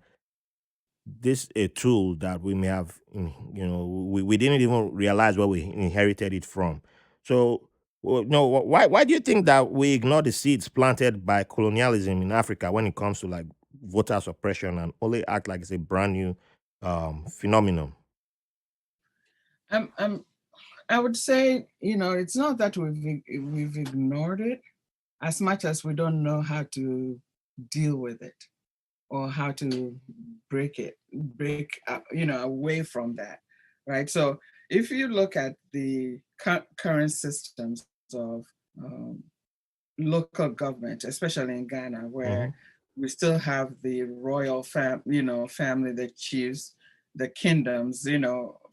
this a tool that we may have we didn't even realize where we inherited it from. So, well, no, why do you think that we ignore the seeds planted by colonialism in Africa when it comes to, like, voter suppression and only act like it's a brand new phenomenon. I'm I would say, it's not that we've ignored it as much as we don't know how to deal with it or how to break up, away from that, right? So if you look at the current systems of um, local government, especially in Ghana, where Mm-hmm. we still have the royal family, the chiefs, the kingdoms,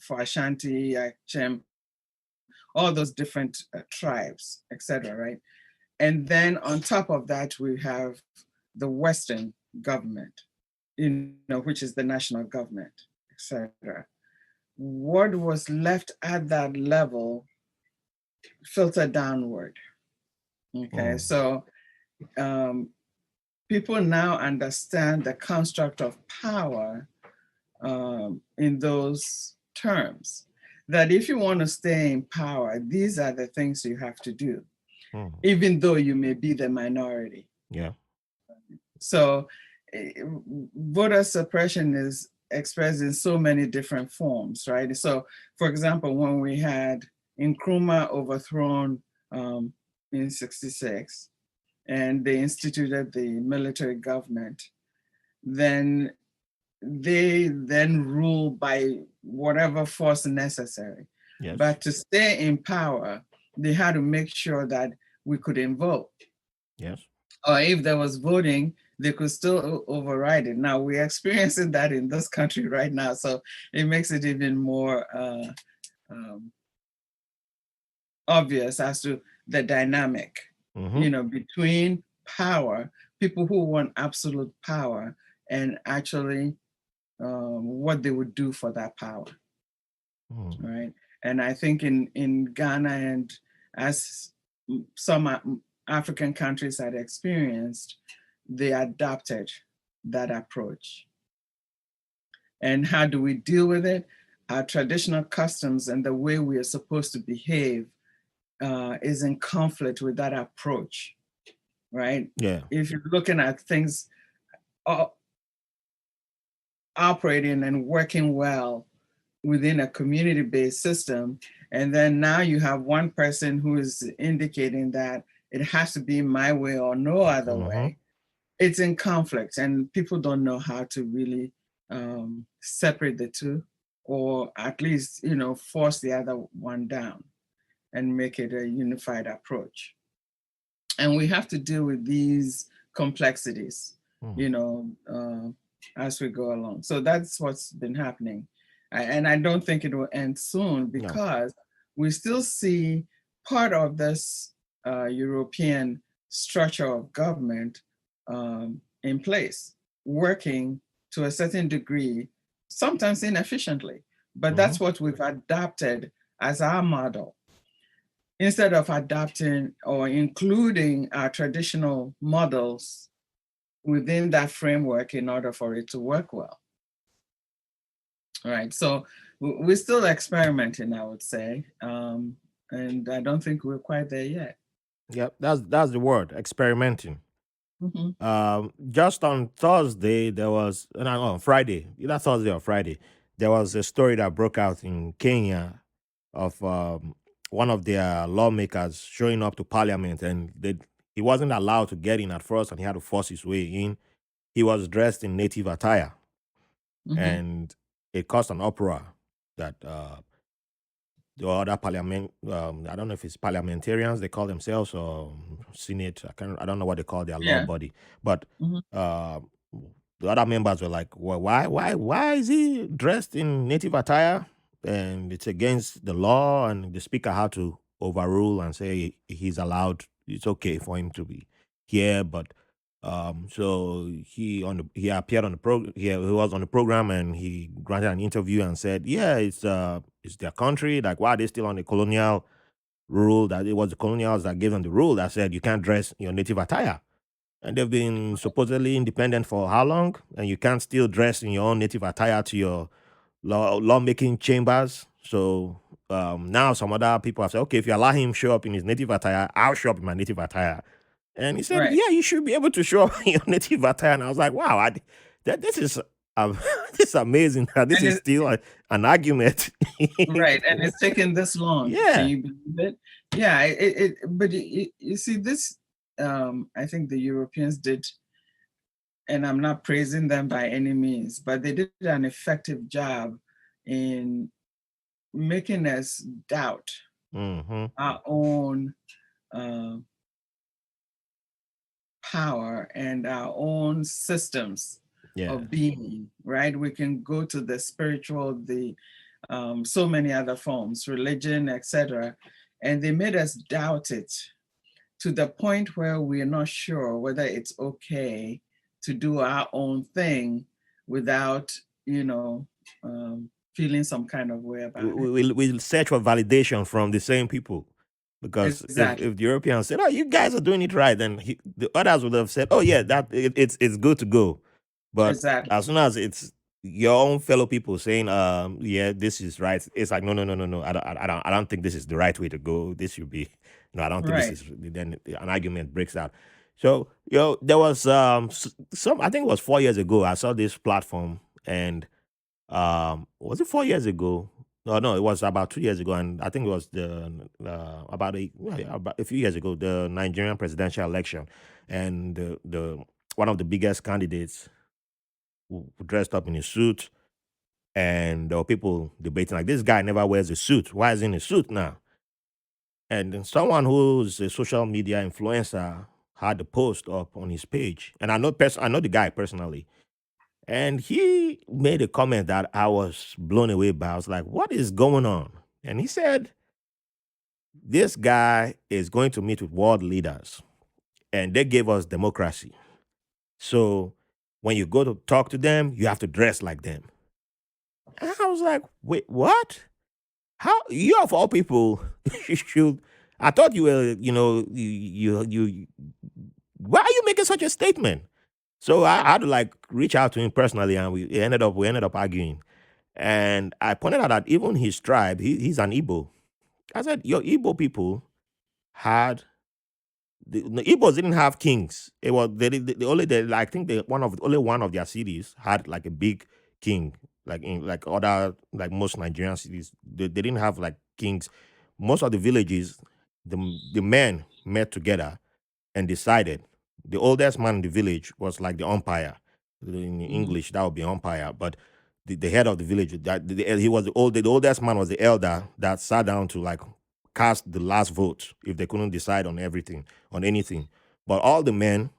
for Ashanti, Achem, all those different tribes, etc. Right, and then on top of that, we have the Western government, which is the national government, etc. What was left at that level filtered downward. Okay, Mm. so um, people now understand the construct of power in those terms. That if you want to stay in power, these are the things you have to do, Mm. even though you may be the minority. Yeah. So, eh, voter suppression is expressed in so many different forms, right? So, for example, when we had Nkrumah overthrown in '66 and they instituted the military government, then they then rule by whatever force necessary. Yes. But to stay in power, they had to make sure that we couldn't vote. Yes. Or if there was voting, they could still override it. Now we're experiencing that in this country right now, so it makes it even more um, obvious as to the dynamic, Mm-hmm. between power, people who want absolute power, and actually what they would do for that power, Mm. right? And I think in Ghana and as some African countries had experienced, they adopted that approach. And how do we deal with it? Our traditional customs and the way we are supposed to behave is in conflict with that approach, right? Yeah. If you're looking at things uh, operating and working well within a community-based system, and then now you have one person who is indicating that it has to be my way or no other Mm-hmm. way, it's in conflict, and people don't know how to really separate the two, or at least force the other one down and make it a unified approach. And we have to deal with these complexities, Mm. you know, as we go along. So that's what's been happening, and I don't think it will end soon No. because we still see part of this European structure of government in place, working to a certain degree, sometimes inefficiently. But Mm-hmm. that's what we've adopted as our model instead of adapting or including our traditional models within that framework in order for it to work well. All right. So we're still experimenting, I would say. And I don't think we're quite there yet. Yep. That's the word. Experimenting. Mhm. Just on Thursday, there was, no, on Friday, either Thursday or Friday, there was a story that broke out in Kenya of one of their lawmakers showing up to parliament, and he wasn't allowed to get in at first, and he had to force his way in. He was dressed in native attire, Mhm. and it caused an uproar that the other parliament, I don't know if it's parliamentarians they call themselves, or senate, I don't know what they call their law Yeah. body, but Mhm. uh, the other members were like, well, why is he dressed in native attire, and it's against the law, and the speaker had to overrule and say he's allowed, it's okay for him to be here. But so he appeared on the he was on the program, and he granted an interview and said, yeah, it's their country, like why are they still on the colonial rule, that it was the colonials that gave them the rule that said you can't dress in your native attire, and they've been supposedly independent for how long, and you can't still dress in your own native attire to your lawmaking chambers. So now some other people have said, okay, if you allow him show up in his native attire, I'll show up in my native attire. And he said, Right. "Yeah, you should be able to show up in your native attire." And I was like, "Wow, this is this is amazing. That this And is it, still an argument." right. And it's taken this long. Can Yeah. you believe it? Yeah. But you see, this, I think the Europeans did, and I'm not praising them by any means, but they did an effective job in making us doubt Mm-hmm. our own uh, power and our own systems Yeah. of being, right? We can go to the spiritual, the so many other forms, religion, etc. And they made us doubt it to the point where we're not sure whether it's okay to do our own thing without, you know, feeling some kind of way about it. We search for validation from the same people. Because Exactly. if the Europeans said, "Oh, you guys are doing it right," then the others would have said, "Oh yeah, it's good to go." But Exactly. as soon as it's your own fellow people saying, "Yeah, this is right," it's like, "No, no, no, no, no. I don't think this is the right way to go. This should be, no, I don't think this Right. is." Then an argument breaks out. So there was some. I think it was 4 years ago. I saw this platform, and was it 4 years ago? No, no, it was about 2 years ago, and I think it was about a few years ago, the Nigerian presidential election, and the one of the biggest candidates who dressed up in a suit, and there were people debating like, this guy never wears a suit. Why is he in a suit now? And then someone who's a social media influencer had the post up on his page, and I know the guy personally, and he made a comment that I was blown away by. I was like, what is going on? And he said, this guy is going to meet with world leaders, and they gave us democracy. So when you go to talk to them, you have to dress like them. And I was like, wait, what? How you of all people you should, I thought you were, why are you making such a statement? So I had to like reach out to him personally, and we ended up arguing. And I pointed out that even his tribe, he's an Igbo. I said, your Igbo people had the Igbos didn't have kings. It was they only I think only one of their cities had like a big king, like in like other like most Nigerian cities. They didn't have like kings. Most of the villages, the men met together and decided. The oldest man in the village was like the umpire. In Mhm. English, that would be umpire. But the head of the village, he was the oldest man was the elder that sat down to like cast the last vote if they couldn't decide on everything, on anything. But all the men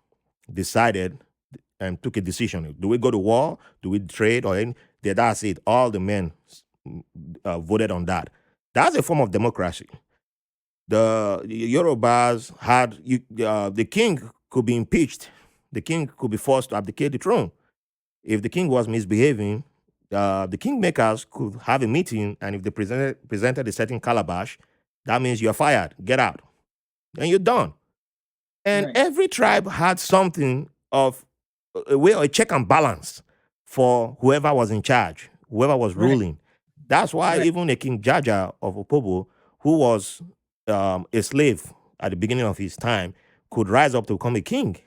decided and took a decision. Do we go to war? Do we trade? Or any? That's it. All the men voted on that. That's a form of democracy. The Yorubas had the king could be impeached. The king could be forced to abdicate the throne. If the king was misbehaving, the kingmakers could have a meeting, and if they presented a certain calabash, that means you're fired. Get out, and you're done. And Right. every tribe had something of a way, a check and balance for whoever was in charge, whoever was Right. ruling. That's why Right. even a King Jaja of Opobo, who was a slave at the beginning of his time, could rise up to become a king.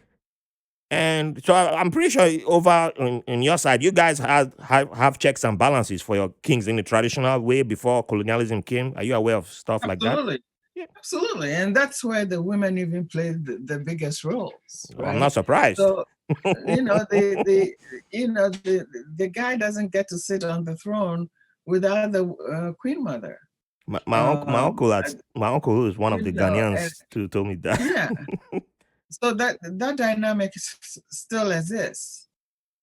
And so I'm pretty sure over in your side, you guys have checks and balances for your kings in the traditional way before colonialism came. Are you aware of stuff like that? Absolutely. Yeah, Absolutely. And that's where the women even played the biggest roles, I'm right? not surprised. So, you know, the guy doesn't get to sit on the throne without the queen mother. Um, My uncle who is one of you the know, and Ghanaians told me that. yeah, so that dynamic still exists.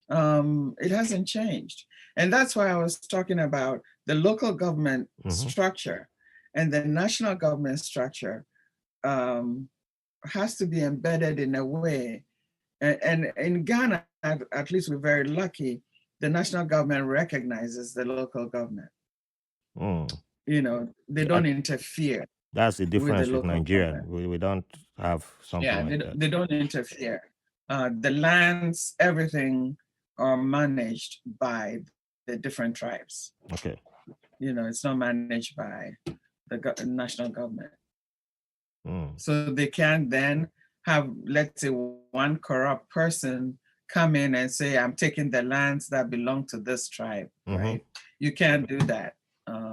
It hasn't changed. And that's why I was talking about the local government Hmm. structure and the national government structure um, has to be embedded in a way. And in Ghana, at least we're very lucky, the national government recognizes the local government. Mm. You know, they Yeah, don't interfere that's the with the difference with local Nigeria. government. We don't have something Yeah, like that. they don't interfere. The lands, everything are managed by the different tribes. Okay. You know, it's not managed by the national government. Mm. So they can then have, let's say, one corrupt person come in and say, I'm taking the lands that belong to this tribe, right? You can't do that.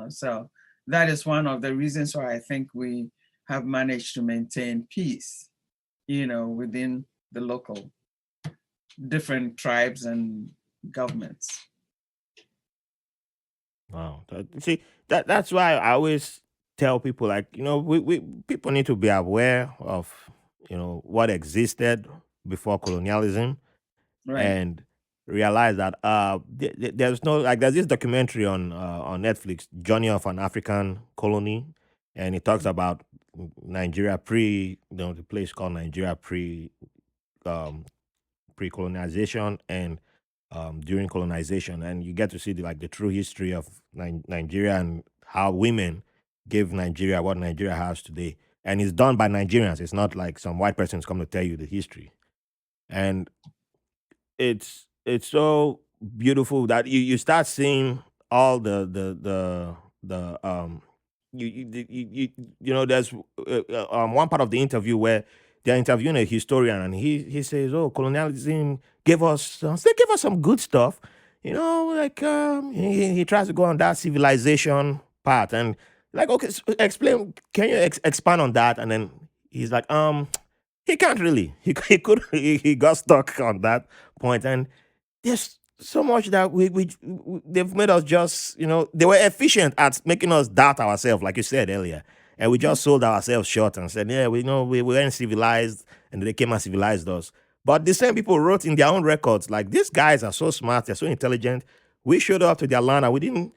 So that is one of the reasons why I think we have managed to maintain peace, within the local different tribes and governments. Wow. See, that's why I always tell people, like, we people need to be aware of, what existed before colonialism, Right. and realize that there's no, like, there's this documentary on Netflix, Journey of an African Colony, and it talks about Nigeria pre, the place called Nigeria um, pre-colonization, and during colonization, and you get to see the true history of Nigeria, and how women gave Nigeria what Nigeria has today. And it's done by Nigerians. It's not like some white person's come to tell you the history. And it's so beautiful that you start seeing all the there's one part of the interview where they're interviewing a historian, and he says, oh, colonialism gave us some good stuff, like, he tries to go on that civilization part, and like, okay, so explain, can you expand on that? And then he's like, he can't really. He could. He got stuck on that point, and there's so much that they've made us just, they were efficient at making us doubt ourselves, like you said earlier, and we just sold ourselves short and said, yeah, we know we weren't civilized, and they came and civilized us. But the same people wrote in their own records, like, these guys are so smart, they're so intelligent. We showed up to their land, and within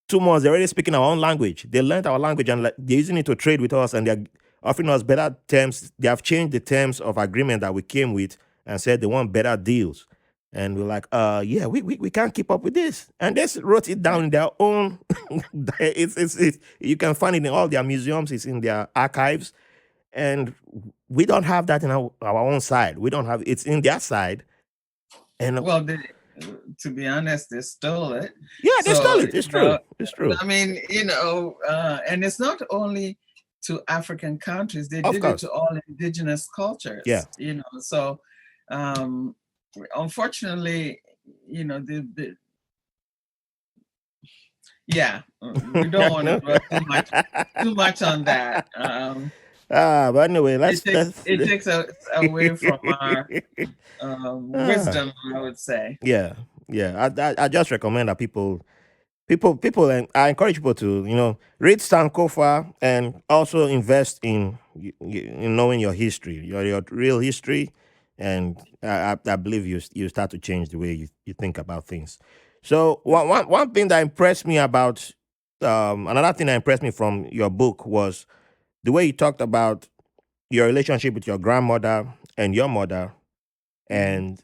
2 months, they're already speaking our own language. They learned our language, and, like, they're using it to trade with us, and they're offering us better terms. They have changed the terms of agreement that we came with, and said they want better deals. And we're like, yeah, we can't keep up with this. And they wrote it down in their own. It's you can find it in all their museums. It's in their archives, and we don't have that in our own side. We don't have, it's in their side. And Well, to be honest, they stole it. yeah, they stole So, it. It's true. It's true. I mean, and it's not only to African countries, they Of did it course. to all indigenous Yeah. cultures, So, um, unfortunately, yeah, we don't want to No. dwell too much on that. But anyway, It takes us away from our ah, wisdom, I would say. yeah, yeah. I just recommend that people, and I encourage people to, read Sankofa, and also invest in knowing your history, your real history, and I believe you start to change the way you think about things. So one thing that impressed me about, another thing that impressed me from your book was the way you talked about your relationship with your grandmother and your mother, Mhm. and,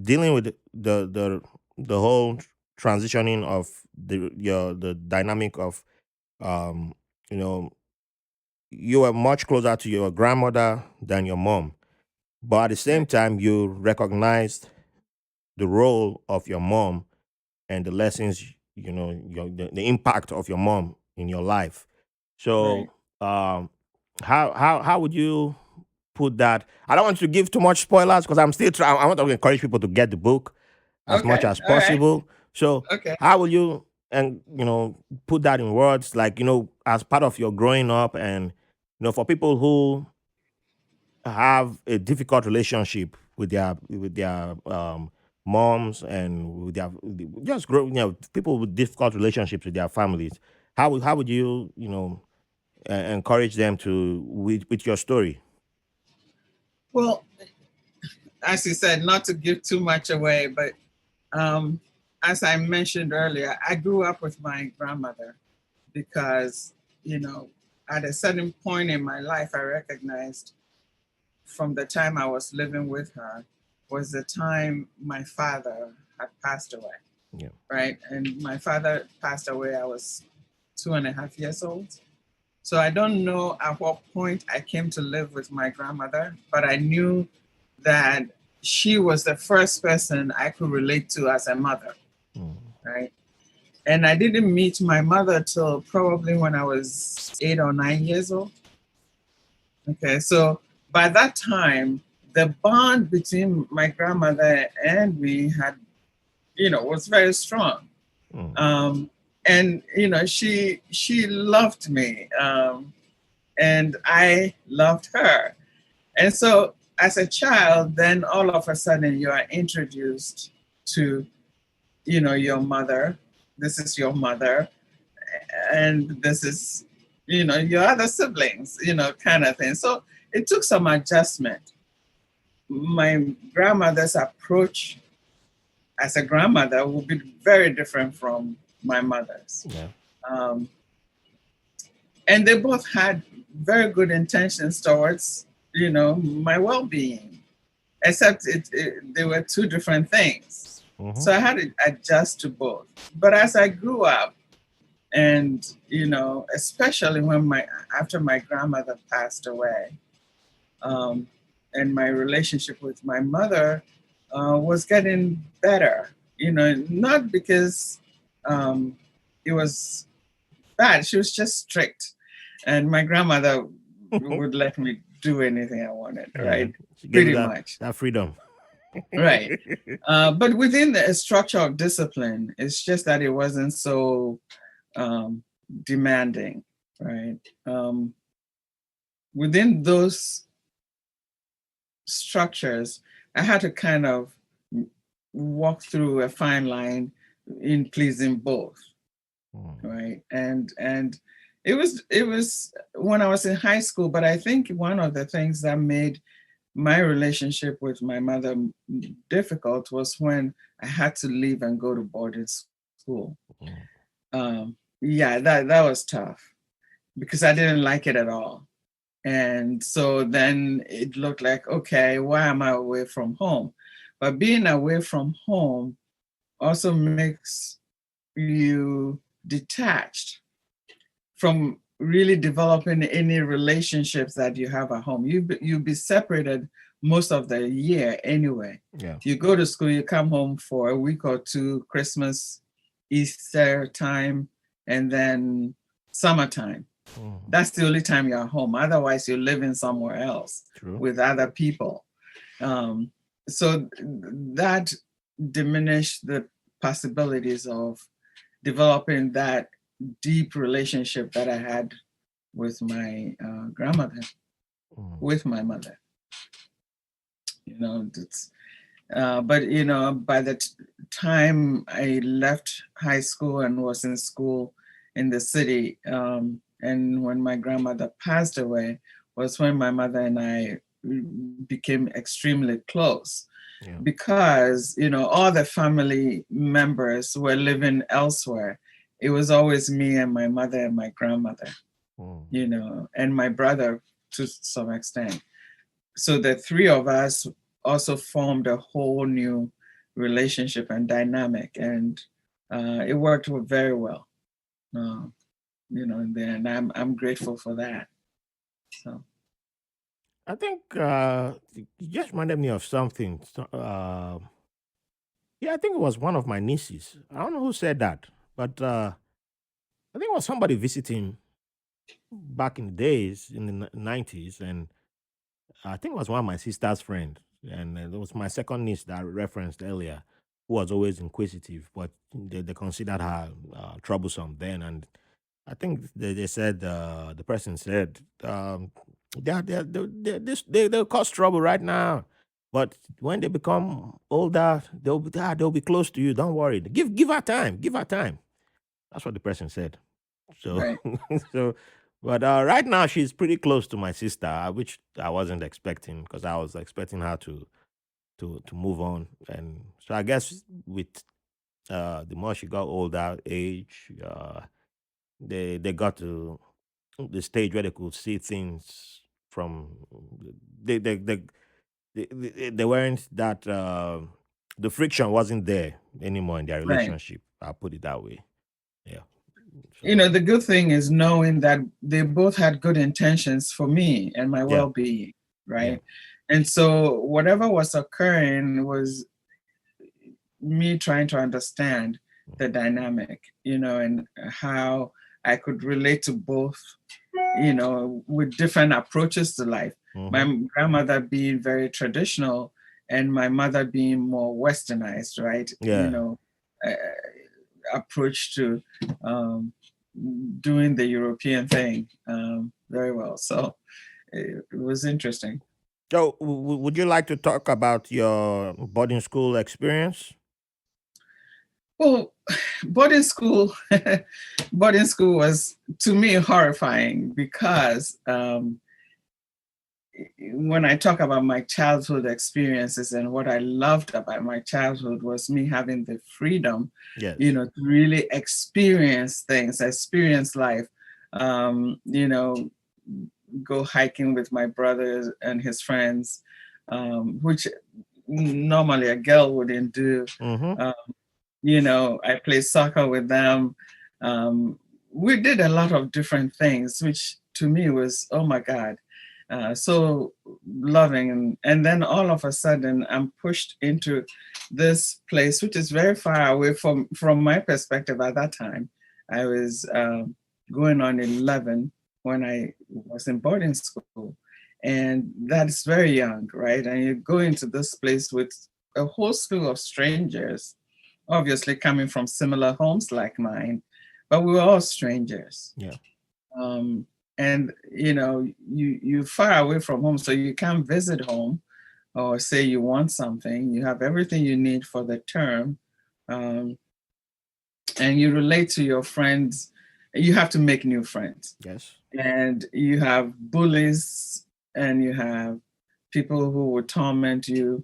dealing with the whole transitioning of the dynamic of, um you know you were much closer to your grandmother than your mom, but at the same Right, time you recognized the role of your mom, and the lessons, the impact of your mom in your life. right. So, how would you put that? I don't want to give too much spoilers, because I'm still trying. I want to encourage people to get the book as much Okay, as all right. possible. So, Okay. how will you, and, put that in words, like, as part of your growing up, and, for people who have a difficult relationship with their moms, and with their, just grow, people with difficult relationships with their families. How would you, encourage them to, with your story? Well, as you said, not to give too much away, but um, as I mentioned earlier, I grew up with my grandmother because, you know, at a certain point in my life, I recognized from the time I was living with her was the time my father had passed away, Yeah. right? And my father passed away, I was 2.5 years old. So I don't know at what point I came to live with my grandmother, but I knew that she was the first person I could relate to as a mother, Mm. right? And I didn't meet my mother till probably when I was 8 or 9 years old. Okay, so by that time, the bond between my grandmother and me had, was very strong. And she loved me, and I loved her. And so as a child, then all of a sudden you are introduced to, your mother. This is your mother, and this is, your other siblings, kind of thing. So it took some adjustment. My grandmother's approach as a grandmother would be very different from my mother's. Yeah. And they both had very good intentions towards, my well-being, except they were two different things. So I had to adjust to both. But as I grew up, and especially after my grandmother passed away, and my relationship with my mother was getting better. Not because it was bad. She was just strict, and my grandmother would let me do anything I wanted. Right, pretty much that freedom. Right, but within the structure of discipline, it's just that it wasn't so demanding. Right, within those structures, I had to kind of walk through a fine line in pleasing both. Right, and it was when I was in high school. But I think one of the things that made my relationship with my mother difficult was when I had to leave and go to boarding school. Yeah, that was tough because I didn't like it at all. And so then it looked like, okay, why am I away from home? But being away from home also makes you detached from really developing any relationships that you have at home. You'll be separated most of the year anyway. Yeah. You go to school, you come home for a week or two, Christmas, Easter time, and then summertime. That's the only time you're home. Otherwise, you're living somewhere else. True. With other people. So that diminished the possibilities of developing that deep relationship that I had with my grandmother, with my mother. But by the time I left high school and was in school in the city, and when my grandmother passed away, was when my mother and I became extremely close. Yeah. Because all the family members were living elsewhere. It was always me and my mother and my grandmother, and my brother to some extent. So the three of us also formed a whole new relationship and dynamic, and it worked very well. And I'm grateful for that. So I think you just reminded me of something. Yeah, I think it was one of my nieces. I don't know who said that, but I think it was somebody visiting back in the days in the 90s, and I think it was one of my sister's friend, and it was my second niece that I referenced earlier, who was always inquisitive, but they considered her troublesome then, and I think they said the person said they'll cause trouble right now, but when they become older, they'll be close to you. Don't worry. Give her time. Give her time. That's what the person said. So, right. so, but right now she's pretty close to my sister, which I wasn't expecting because I was expecting her to move on, and so I guess with the more she got older, age, they got to the stage where they could see things from they weren't that the friction wasn't there anymore in their Right. relationship. I'll put it that way. Yeah. So, the good thing is knowing that they both had good intentions for me and my well-being, right? Yeah. And so whatever was occurring was me trying to understand the dynamic, and how I could relate to both, with different approaches to life. My Mm-hmm. grandmother being very traditional and my mother being more westernized, right? Yeah. Uh, approach to um, doing the European thing very well. So it was interesting. So, would you like to talk about your boarding school experience? Well, boarding school, boarding school was to me horrifying because when I talk about my childhood experiences and what I loved about my childhood was me having the freedom, Yes. to really experience things, experience life, go hiking with my brother and his friends, which normally a girl wouldn't do. Mm-hmm. Um, I played soccer with them. Um, we did a lot of different things, which to me was, oh my God, so loving. And then all of a sudden, I'm pushed into this place, which is very far away from my perspective at that time. I was going on 11 when I was in boarding school. And that's very young, right? And you go into this place with a whole slew of strangers, obviously coming from similar homes like mine, but we were all strangers. Yeah. Um, and you're far away from home, so you can't visit home or say you want something. You have everything you need for the term, um, and you relate to your friends. You have to make new friends, Yes. and you have bullies, and you have people who would torment you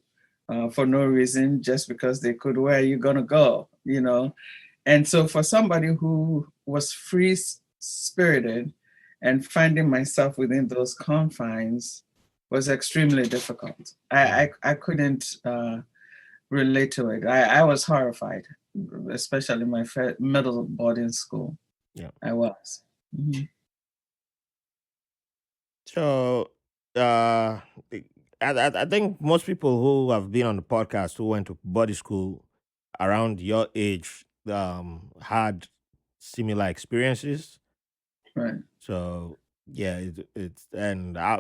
for no reason, just because they could. Where are you gonna go? And so for somebody who was free spirited and finding myself within those confines was extremely difficult. I, Mm. I, I couldn't relate to it. I was horrified, especially my middle boarding school. Yeah. I was. Mhm. So, uh, I think most people who have been on the podcast who went to body school around your age had similar experiences. Right. So yeah, it's and I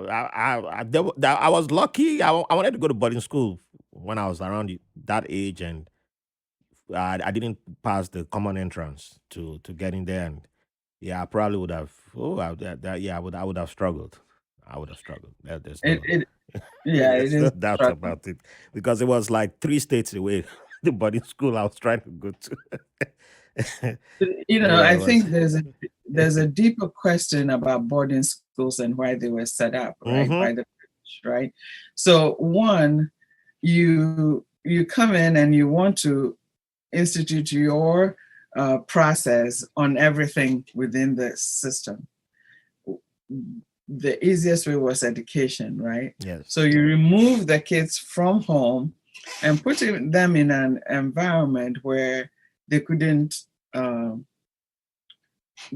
was lucky. I wanted to go to boarding school when I was around that age, and I didn't pass the common entrance to get in there, and yeah, I probably would have. Oh, yeah, I would have struggled. I would have struggled. There's It, no it yeah, it there's is no doubt struggle. about it because it was like 3 states away. The boarding school I was trying to go to. Yeah, I it was. think there's a deeper question about boarding schools and why they were set up, right? Mm-hmm. By the British, right? So one, you come in and you want to institute your process on everything within the system. The easiest way was education, right? Yes. So you remove the kids from home and putting them in an environment where they couldn't um,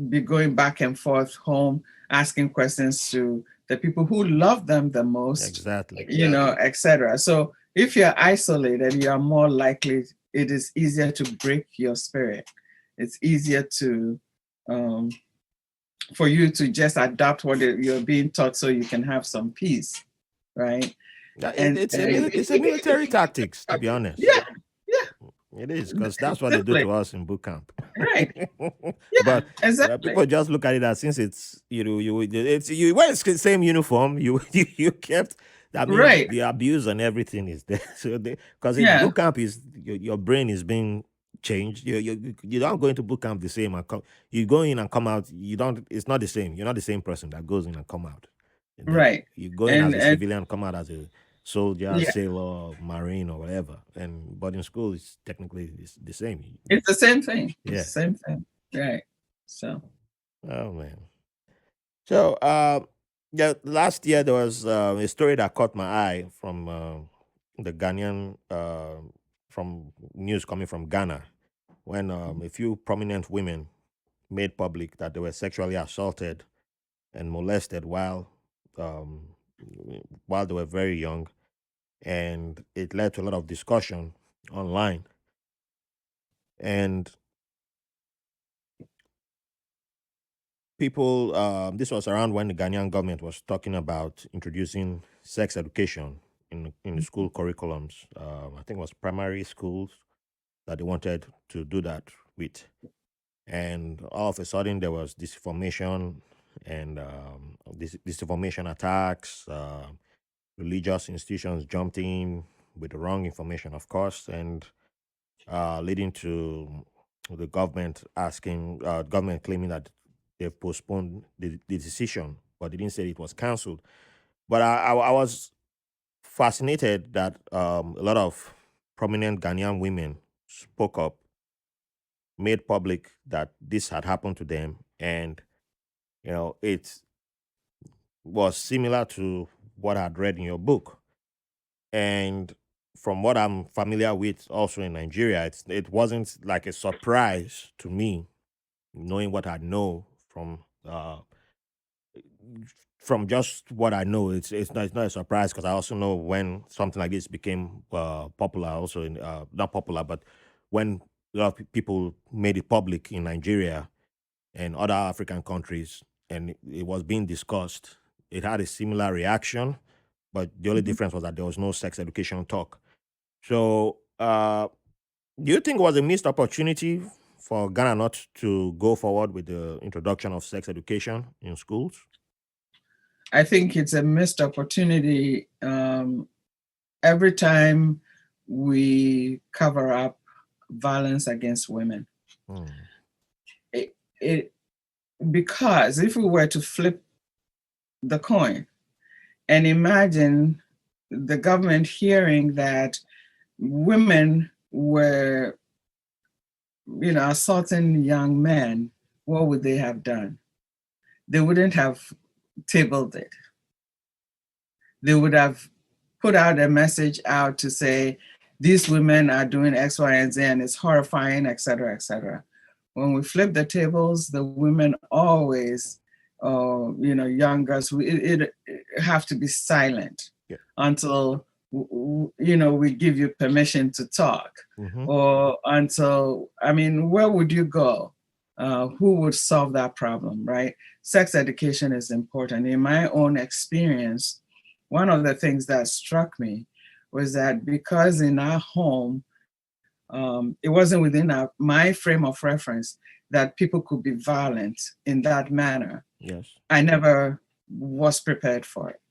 be going back and forth home, asking questions to the people who love them the most, Exactly. etc. So if you're isolated, you are more likely, it is easier to break your spirit. It's easier to um, for you to just adopt what you're being taught so you can have some peace, right? Yeah, And it's a military tactics, to be honest. yeah, yeah, It is because that's what they do simply to us in boot camp. right. Yeah, But exactly. people just look at it as since it's you wear the same uniform, you kept. I mean, Right. the abuse and everything is there. So because in Yeah. boot camp is your brain is being changed. You don't go into boot camp the same and come. You go in and come out. You don't. It's not the same. You're not the same person that goes in and come out. And that Right. you go in as a And civilian, come out as a soldier, yeah, sailor, marine, or whatever. And boarding school is technically is the same. it's the same thing. It's Yeah. the same thing. Right. So Oh man. So yeah, last year there was a story that caught my eye from the Ghanaian from news coming from Ghana when a few prominent women made public that they were sexually assaulted and molested um, while they were very young, and it led to a lot of discussion online. And people, this was around when the Ghanaian government was talking about introducing sex education in the school curriculums. I think it was primary schools that they wanted to do that with. And all of a sudden, there was disinformation and disinformation attacks. Religious institutions jumped in with the wrong information, of course, and leading to the government claiming that they've postponed the decision, but they didn't say it was cancelled. But I was fascinated that a lot of prominent Ghanaian women spoke up, made public that this had happened to them, and it was similar to what I'd read in your book. And from what I'm familiar with, also in Nigeria, it wasn't like a surprise to me knowing what I know from just what I know. It's not a surprise because I also know when something like this became popular. Also, in not popular, but when a lot of people made it public in Nigeria and other African countries, and it was being discussed, it had a similar reaction. But the only Mhm. difference was that there was no sex education talk. So, do you think it was a missed opportunity for Ghana not to go forward with the introduction of sex education in schools? I think it's a missed opportunity every time we cover up violence against women. Hmm. It, it because if we were to flip the coin and imagine the government hearing that women were, assaulting young men, what would they have done? They wouldn't have tabled it. They would have put out a message out to say, these women are doing X, Y, and Z, and it's horrifying, et cetera, et cetera. When we flip the tables, the women always, young girls, it have to be silent Yeah. until, we give you permission to talk, Mm-hmm. or until, where would you go? Who would solve that problem, right? Sex education is important. In my own experience, one of the things that struck me was that because in our home, it wasn't within my frame of reference that people could be violent in that manner. Yes. I never was prepared for it,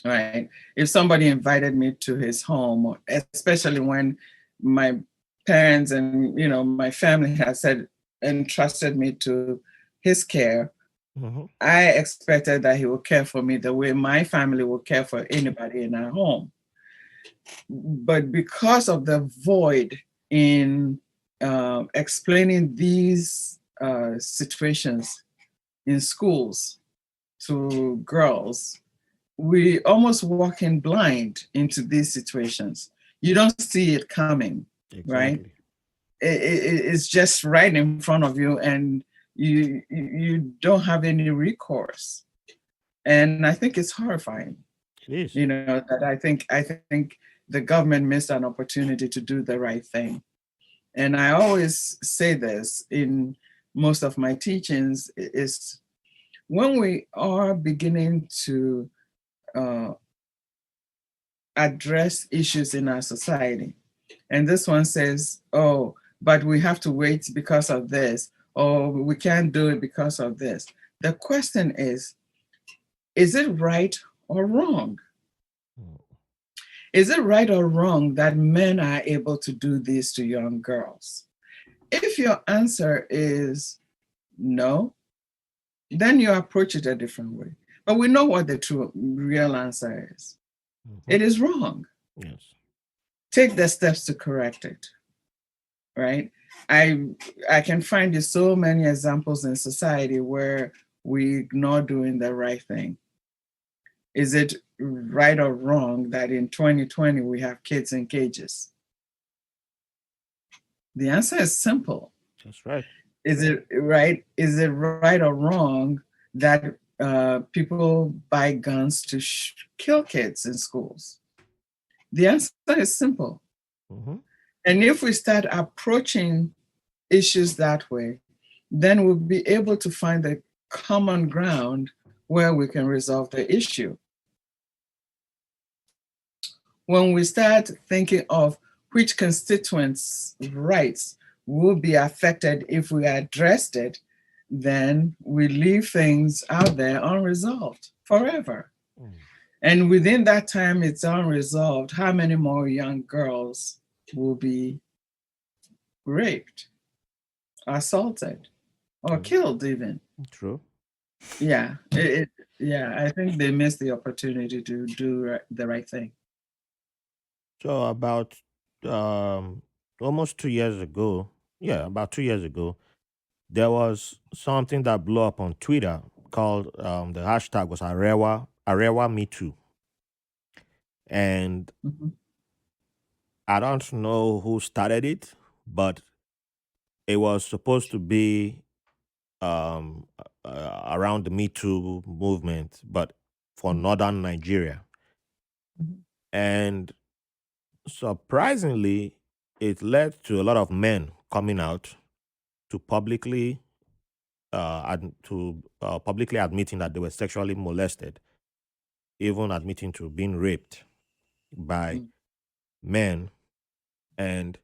right? If somebody invited me to his home, especially when my parents and my family had said entrusted me to his care, Mm-hmm. I expected that he would care for me the way my family would care for anybody in our home. But because of the void in explaining these situations in schools to girls, we almost walk in blind into these situations. You don't see it coming, right? Exactly. It's just right in front of you, and you don't have any recourse. And I think it's horrifying. It is. That I think the government missed an opportunity to do the right thing. And I always say this in most of my teachings is when we are beginning to uh, address issues in our society, and this one says, oh, but we have to wait because of this, or we can't do it because of this. The question is it right or wrong? Mm. Is it right or wrong that men are able to do this to young girls? If your answer is no, then you approach it a different way. But we know what the true real answer is. Mm-hmm. It is wrong. Yes. Take the steps to correct it, right? I I can find you so many examples in society where we ignore doing the right thing. Is it right or wrong that in 2020 we have kids in cages? The answer is simple. That's right. Is it right? Is it right or wrong that people buy guns to kill kids in schools? The answer is simple. Mm-hmm. And if we start approaching issues that way, then we'll be able to find the common ground where we can resolve the issue. When we start thinking of which constituents' rights will be affected if we addressed it, then we leave things out there unresolved forever. Mm. And within that time it's unresolved, how many more young girls will be raped, assaulted, or Mm. killed even? True. Yeah, yeah, I think they missed the opportunity to do the right thing. So about um, almost 2 years ago, yeah, about 2 years ago, there was something that blew up on Twitter called the hashtag was Arewa Me Too, and Mhm, I don't know who started it, but it was supposed to be around the Me Too movement, but for northern Nigeria, mhm, and surprisingly, it led to a lot of men coming out to publicly admitting that they were sexually molested, even admitting to being raped by mhm, men. And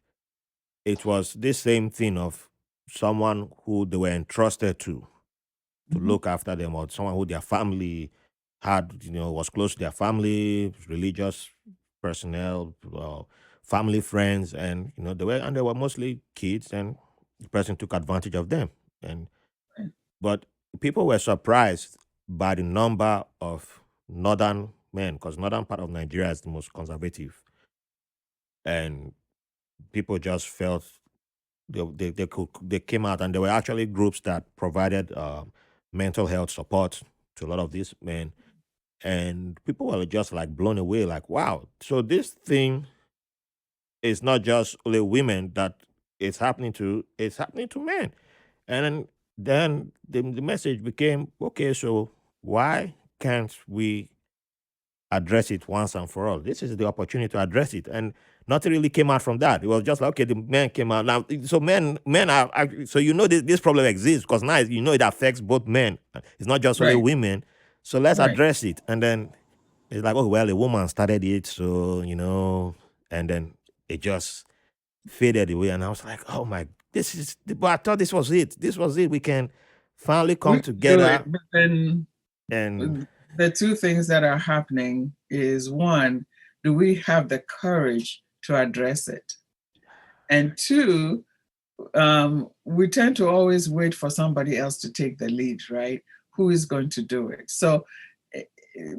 it was this same thing of someone who they were entrusted to mhm. look after them, or someone who their family had, was close to their family, religious personnel, family friends, and they were mostly kids, and the person took advantage of them. And but people were surprised by the number of northern men, because northern part of Nigeria is the most conservative, and people just felt they came out, and there were actually groups that provided mental health support to a lot of these men, and people were just like blown away, like, wow, so this thing is not just only women that it's happening to men. And then the message became, okay, so why can't we address it once and for all? This is the opportunity to address it. And nothing really came out from that. It was just like, okay, the men came out. Now, so men so this problem exists, because now it affects both men. It's not just only Right, women. So let's right. address it. And then it's like, oh, well, a woman started it. So, and then it just faded away. And I was like, oh my, but I thought this was it. This was it. We can finally We come can do it, together but then and, the two things that are happening is, one, do we have the courage to address it? And two, we tend to always wait for somebody else to take the lead, right? Who is going to do it? So,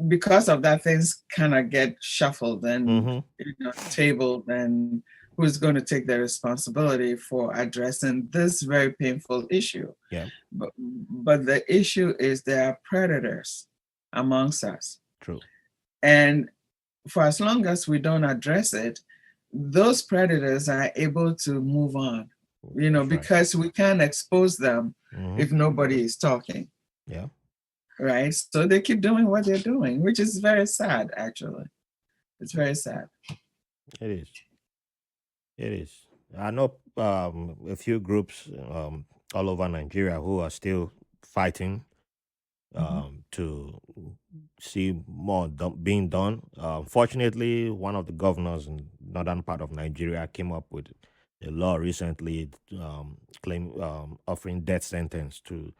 because of that, things kind of get shuffled and mm-hmm, tabled, and who's going to take the responsibility for addressing this very painful issue? yeah, But the issue is there are predators amongst us, true. and for as long as we don't address it, those predators are able to move on, That's right. because we can't expose them Mm-hmm, if nobody is talking, yeah, right? So they keep doing what they're doing, which is very sad, actually. It's very sad. it is. It is. I know a few groups all over Nigeria who are still fighting Mhm. to see more being done. Fortunately, one of the governors in northern part of Nigeria came up with a law recently, offering death sentence to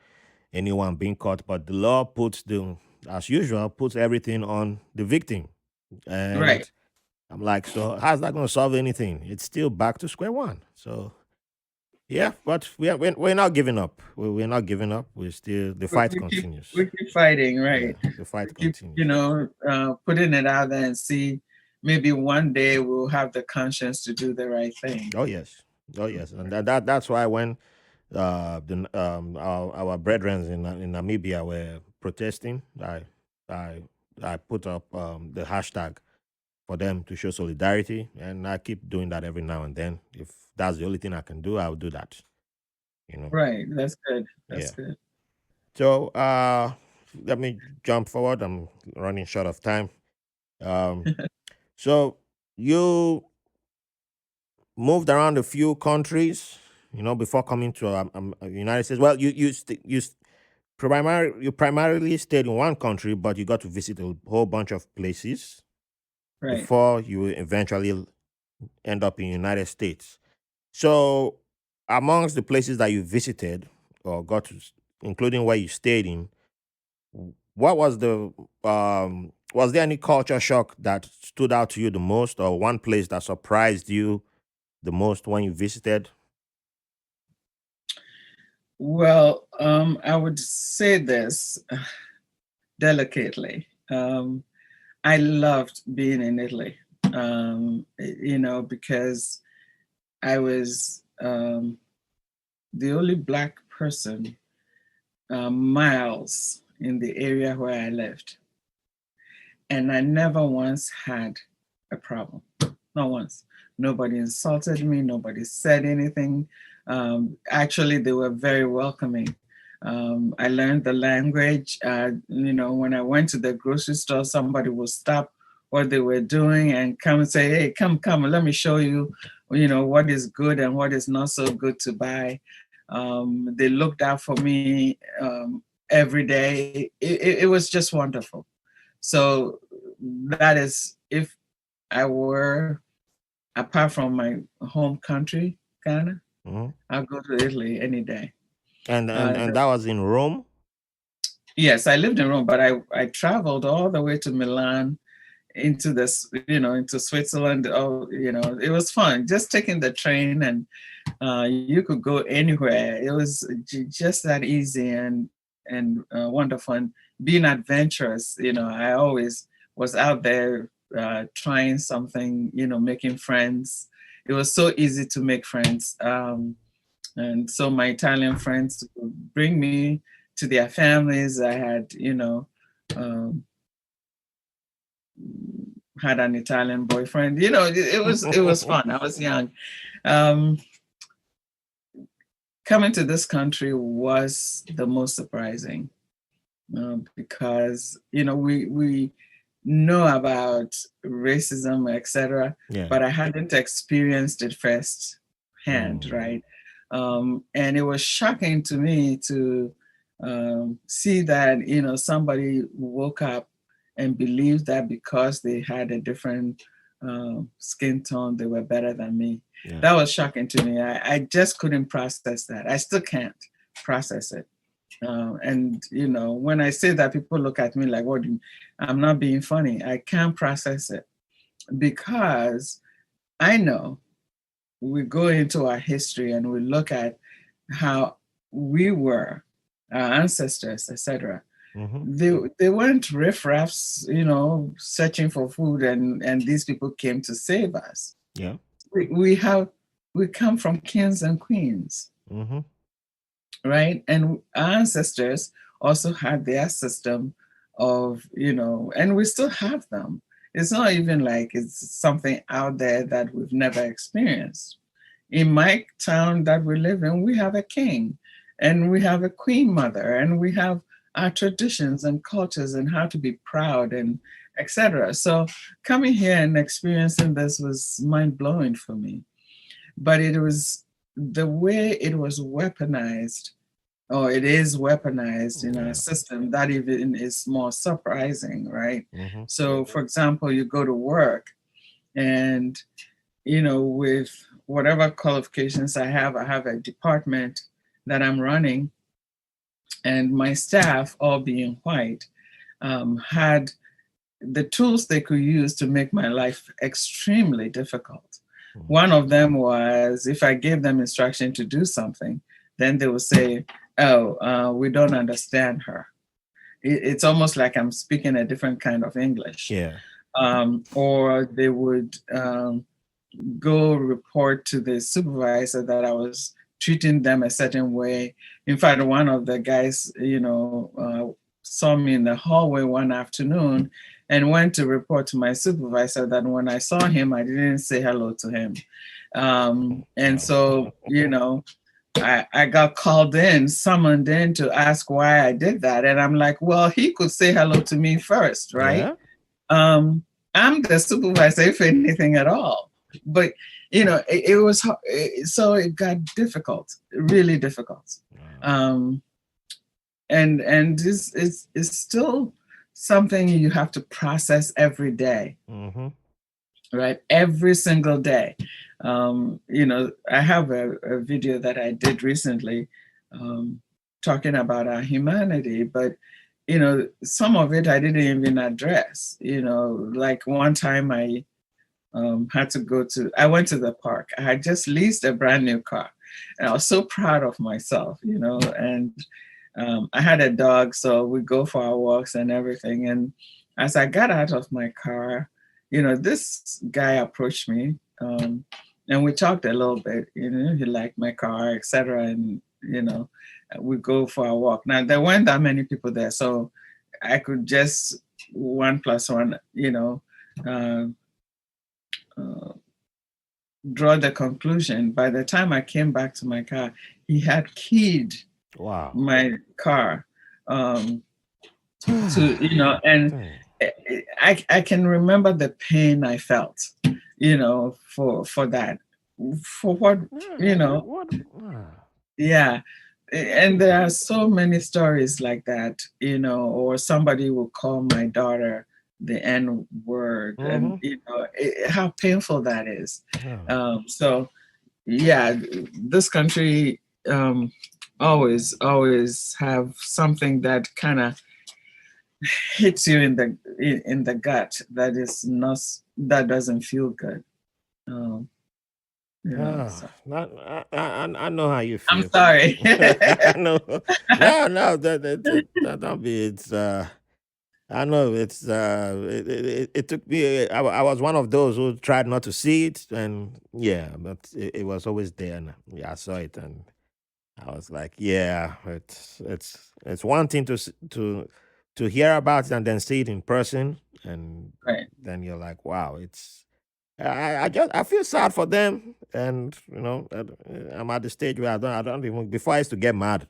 anyone being caught. But the law as usual, puts everything on the victim. Right. And I'm like, so how's that going to solve anything? It's still back to square one. So yeah, but we're not giving up. We're not giving up. We're still the We, fight we keep continues. we keep fighting, Yeah, right? the We fight keep, continues. putting it out there and see, maybe one day we'll have the conscience to do the right thing. Oh yes, oh yes, and that's why when our brethren in Namibia were protesting, I I put up the hashtag for them to show solidarity, and I keep doing that every now and then. If that's the only thing I can do, I'll do that. You know, Right. That's good. That's yeah. good. So let me jump forward. I'm running short of time. Um, so you moved around a few countries. before coming to United States? Well, you primarily stayed in one country, but you got to visit a whole bunch of places Right. before you eventually end up in United States. So, amongst the places that you visited or got to, including where you stayed in, what was there any culture shock that stood out to you the most, or one place that surprised you the most when you visited? Well, I would say this delicately. I loved being in Italy, because I was the only Black person miles in the area where I lived. And I never once had a problem, not once. Nobody insulted me, nobody said anything. Actually, they were very welcoming. I learned the language. When I went to the grocery store, somebody would stop what they were doing and come and say, "Hey, come, let me show you, what is good and what is not so good to buy." They looked out for me every day. It was just wonderful. So that is, if I were apart from my home country, Ghana, Mhm. I'll go to Italy any day. And, and Uh, and that was in Rome. yes, I lived in Rome, but I traveled all the way to Milan, into this, into Switzerland. Oh, it was fun. Just taking the train, and you could go anywhere. It was just that easy and wonderful. And being adventurous, I always was out there trying something, making friends. It was so easy to make friends. And so my Italian friends would bring me to their families. I had, um, had an Italian boyfriend. It was fun. I was young. Um, Coming to this country was the most surprising, because we know about racism, etc., Yeah. but I hadn't experienced it firsthand, Mm. right? And it was shocking to me to see that somebody woke up and believed that because they had a different skin tone, they were better than me. Yeah. That was shocking to me. I just couldn't process that. I still can't process it. And when I say that, people look at me like, "What do you?" I'm not being funny. I can't process it because I know we go into our history and we look at how we were, our ancestors, etc. Hmm. They weren't riffraffs, searching for food, and these people came to save us. Yeah. We come from kings and queens, Hmm. right? And our ancestors also had their system of, and we still have them. It's not even like it's something out there that we've never experienced. In my town that we live in, we have a king and we have a queen mother, and we have our traditions and cultures and how to be proud and etc. So coming here and experiencing this was mind blowing for me. But it was the way it was weaponized, or it is weaponized in our Yeah. system, that even is more surprising, right? Hmm. So, for example, you go to work and, with whatever qualifications I have a department that I'm running, and my staff, all being white, had the tools they could use to make my life extremely difficult. One of them was, if I gave them instruction to do something, then they would say, "Oh, we don't understand her." It's almost like I'm speaking a different kind of English. Yeah. Or they would go report to the supervisor that I was treating them a certain way. In fact, one of the guys, saw me in the hallway one afternoon and went to report to my supervisor that when I saw him, I didn't say hello to him. And Wow. so, I got called in, summoned in to ask why I did that. And I'm like, well, he could say hello to me first, right? Yeah. Um, I'm the supervisor, if anything at all. But it was so it got difficult, really difficult. Um, and this is still something you have to process every day, right? Every single day. I have a video that I did recently, talking about our humanity, but some of it I didn't even address. Like one time I I went to the park. I had just leased a brand new car, and I was so proud of myself, and I had a dog, so we go for our walks and everything. And as I got out of my car, this guy approached me, and we talked a little bit. He liked my car, etc. And we go for a walk. Now there weren't that many people there, so I could just 1+1, uh, uh, draw the conclusion. By the time I came back to my car, he had keyed my car, to and I can remember the pain I felt, for that, for what, yeah. And there are so many stories like that, or somebody will call my daughter the N word, and how painful that is. So yeah, this country always have something that kind of hits you in the gut, that doesn't feel good. So. I know how you feel. I'm sorry. I know. No, that don't be. It's I know it took me. I was one of those who tried not to see it, and yeah, but it was always there, and yeah, I saw it, and I was like, yeah, it's one thing to hear about it and then see it in person, and Right. then you're like, wow, it's. I feel sad for them, and I'm at the stage where I don't even, before I used to get mad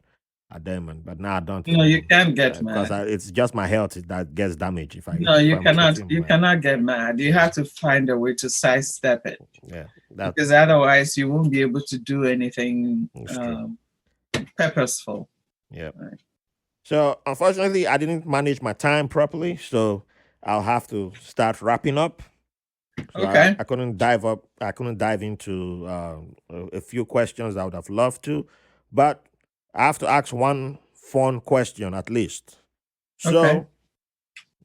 at them, but now I don't No, you anymore can't get because mad. it's just my health that gets damaged No, if you I'm cannot. treating You my cannot get mad. You have to find a way to sidestep it, yeah, because that's otherwise you won't be able to do anything true. purposeful. Yeah. Right. So unfortunately, I didn't manage my time properly, so I'll have to start wrapping up. So Okay. I couldn't dive up. I couldn't dive into a few questions I would have loved to, but I have to ask one fun question at least. Okay. So,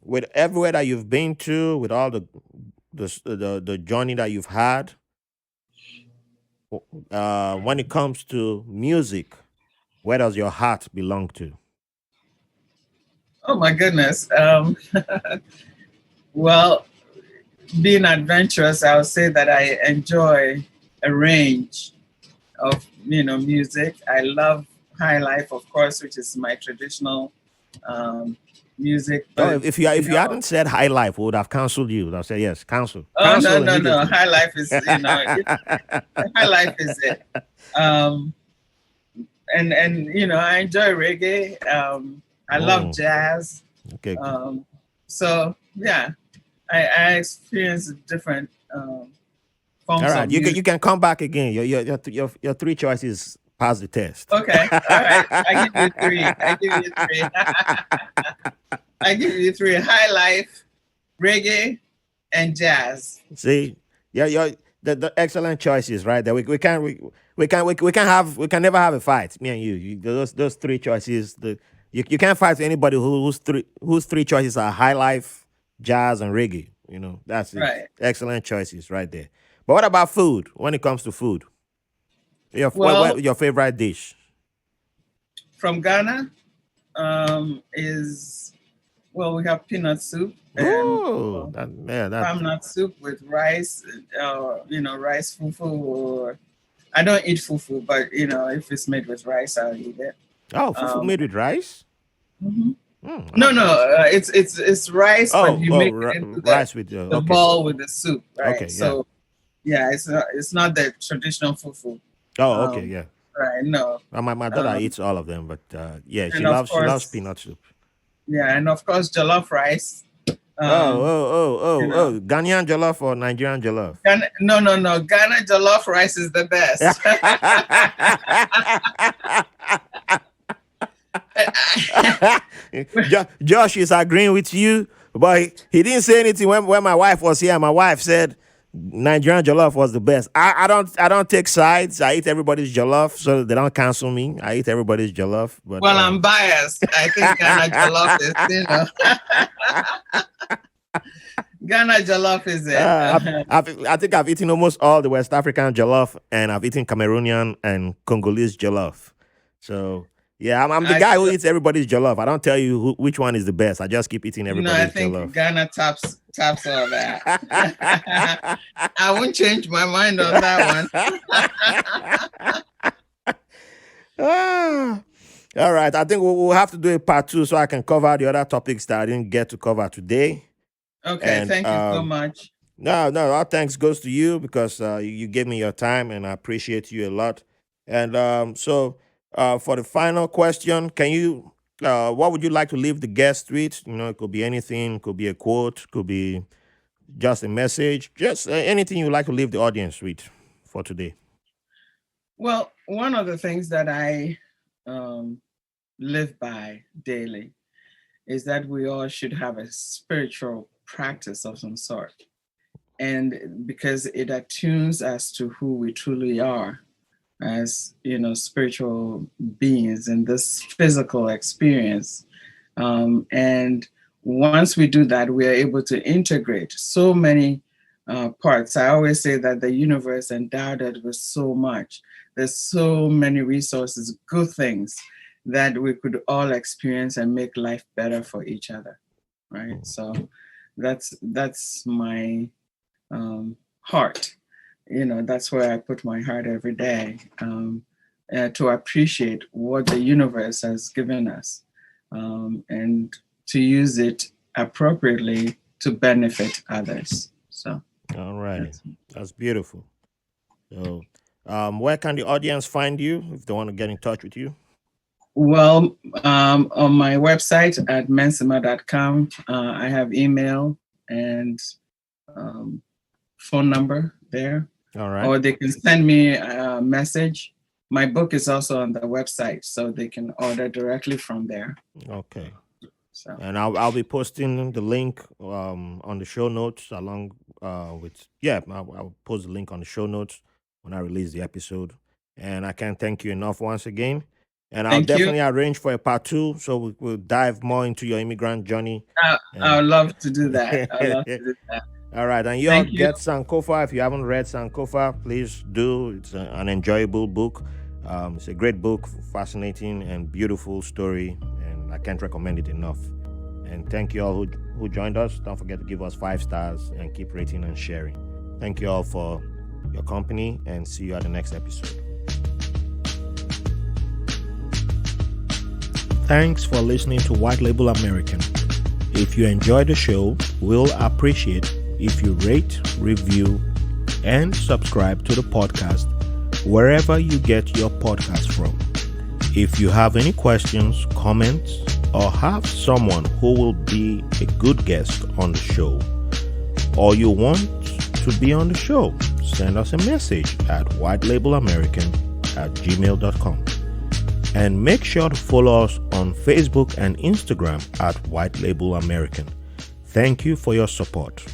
with everywhere that you've been to, with all the journey that you've had, when it comes to music, where does your heart belong to? Oh my goodness. Well, being adventurous, I would say that I enjoy a range of music. I love high life, of course, which is my traditional um, music. Oh, But if you hadn't said high life, we would have cancelled you. I'll say yes, oh no, cancel no, no, immediately. high life is high life is it. Um, and I enjoy reggae. I love Mm, jazz. okay. So yeah, I experience different All forms right, of music. you can come back again. Your three choices pass the test. Okay, all right. I give you three. I give you three. I give you three: high life, reggae, and jazz. See, yeah, the excellent choices right there. We can never have a fight. Me and you those three choices. You can't fight anybody whose three choices are high life, jazz, and reggae. That's it. Right. Excellent choices right there. But what about food? When it comes to food, Well, your favorite dish? from Ghana, is well, we have peanut soup and Ooh, that palm nut soup with rice, rice fufu, or I don't eat fufu, but if it's made with rice, I'll eat it. fufu Um, made with rice. mhm. Mm, No, no, it's rice, but you make it into rice with the okay, ball with the soup, right? okay, yeah. So yeah, it's not the traditional fufu, Oh, okay, um, yeah. right? No, My daughter um, eats all of them, but yeah, and of she loves course, peanut soup. yeah, and of course, jollof rice. Um, you know, Ghanaian jollof or Nigerian jollof? no. Ghana jollof rice is the best. Josh is agreeing with you, but he didn't say anything when my wife was here. My wife said Nigerian jollof was the best. I don't take sides. I eat everybody's jollof, so they don't cancel me. I eat everybody's jollof. But Well, I'm biased. I think Ghana jollof is, Ghana jollof is it. I think I've eaten almost all the West African jollof, and I've eaten Cameroonian and Congolese jollof. So yeah, I'm the guy who eats everybody's jollof. I don't tell you which one is the best. I just keep eating everybody's I think jollof. Ghana tops all that. I won't change my mind on that one. All right. I think we'll have to do a part 2 so I can cover the other topics that I didn't get to cover today. Okay, and, thank you so much. No, our thanks goes to you because you gave me your time and I appreciate you a lot. And so for the final question, can you, what would you like to leave the guest with? It could be anything, could be a quote, could be just a message, just anything you'd like to leave the audience with for today. Well, one of the things that I live by daily is that we all should have a spiritual practice of some sort. And because it attunes us to who we truly are as, spiritual beings in this physical experience. And once we do that, we are able to integrate so many parts. I always say that the universe endowed us with so much. There's so many resources, good things that we could all experience and make life better for each other, right? So that's my heart. That's where I put my heart every day, to appreciate what the universe has given us, and to use it appropriately to benefit others. So, all right, that's beautiful. So, where can the audience find you if they want to get in touch with you? Well, on my website at mensimah.com, I have email and phone number there. All right. Or they can send me a message. My book is also on the website, so they can order directly from there. Okay. So. And I'll be posting the link on the show notes along with, I'll post the link on the show notes when I release the episode. And I can't thank you enough once again. And I'll definitely arrange for a part 2, so we'll dive more into your immigrant journey. I would love to do that. All right, and y'all get Sankofa. If you haven't read Sankofa, please do. It's an enjoyable book. It's a great book, fascinating and beautiful story, and I can't recommend it enough. And thank you all who joined us. Don't forget to give us 5 stars and keep rating and sharing. Thank you all for your company, and see you at the next episode. Thanks for listening to White Label American. If you enjoyed the show, we'll appreciate if you rate, review, and subscribe to the podcast wherever you get your podcast from. If you have any questions, comments, or have someone who will be a good guest on the show, or you want to be on the show, send us a message at whitelabelamerican@gmail.com. And make sure to follow us on Facebook and Instagram at White Label American. Thank you for your support.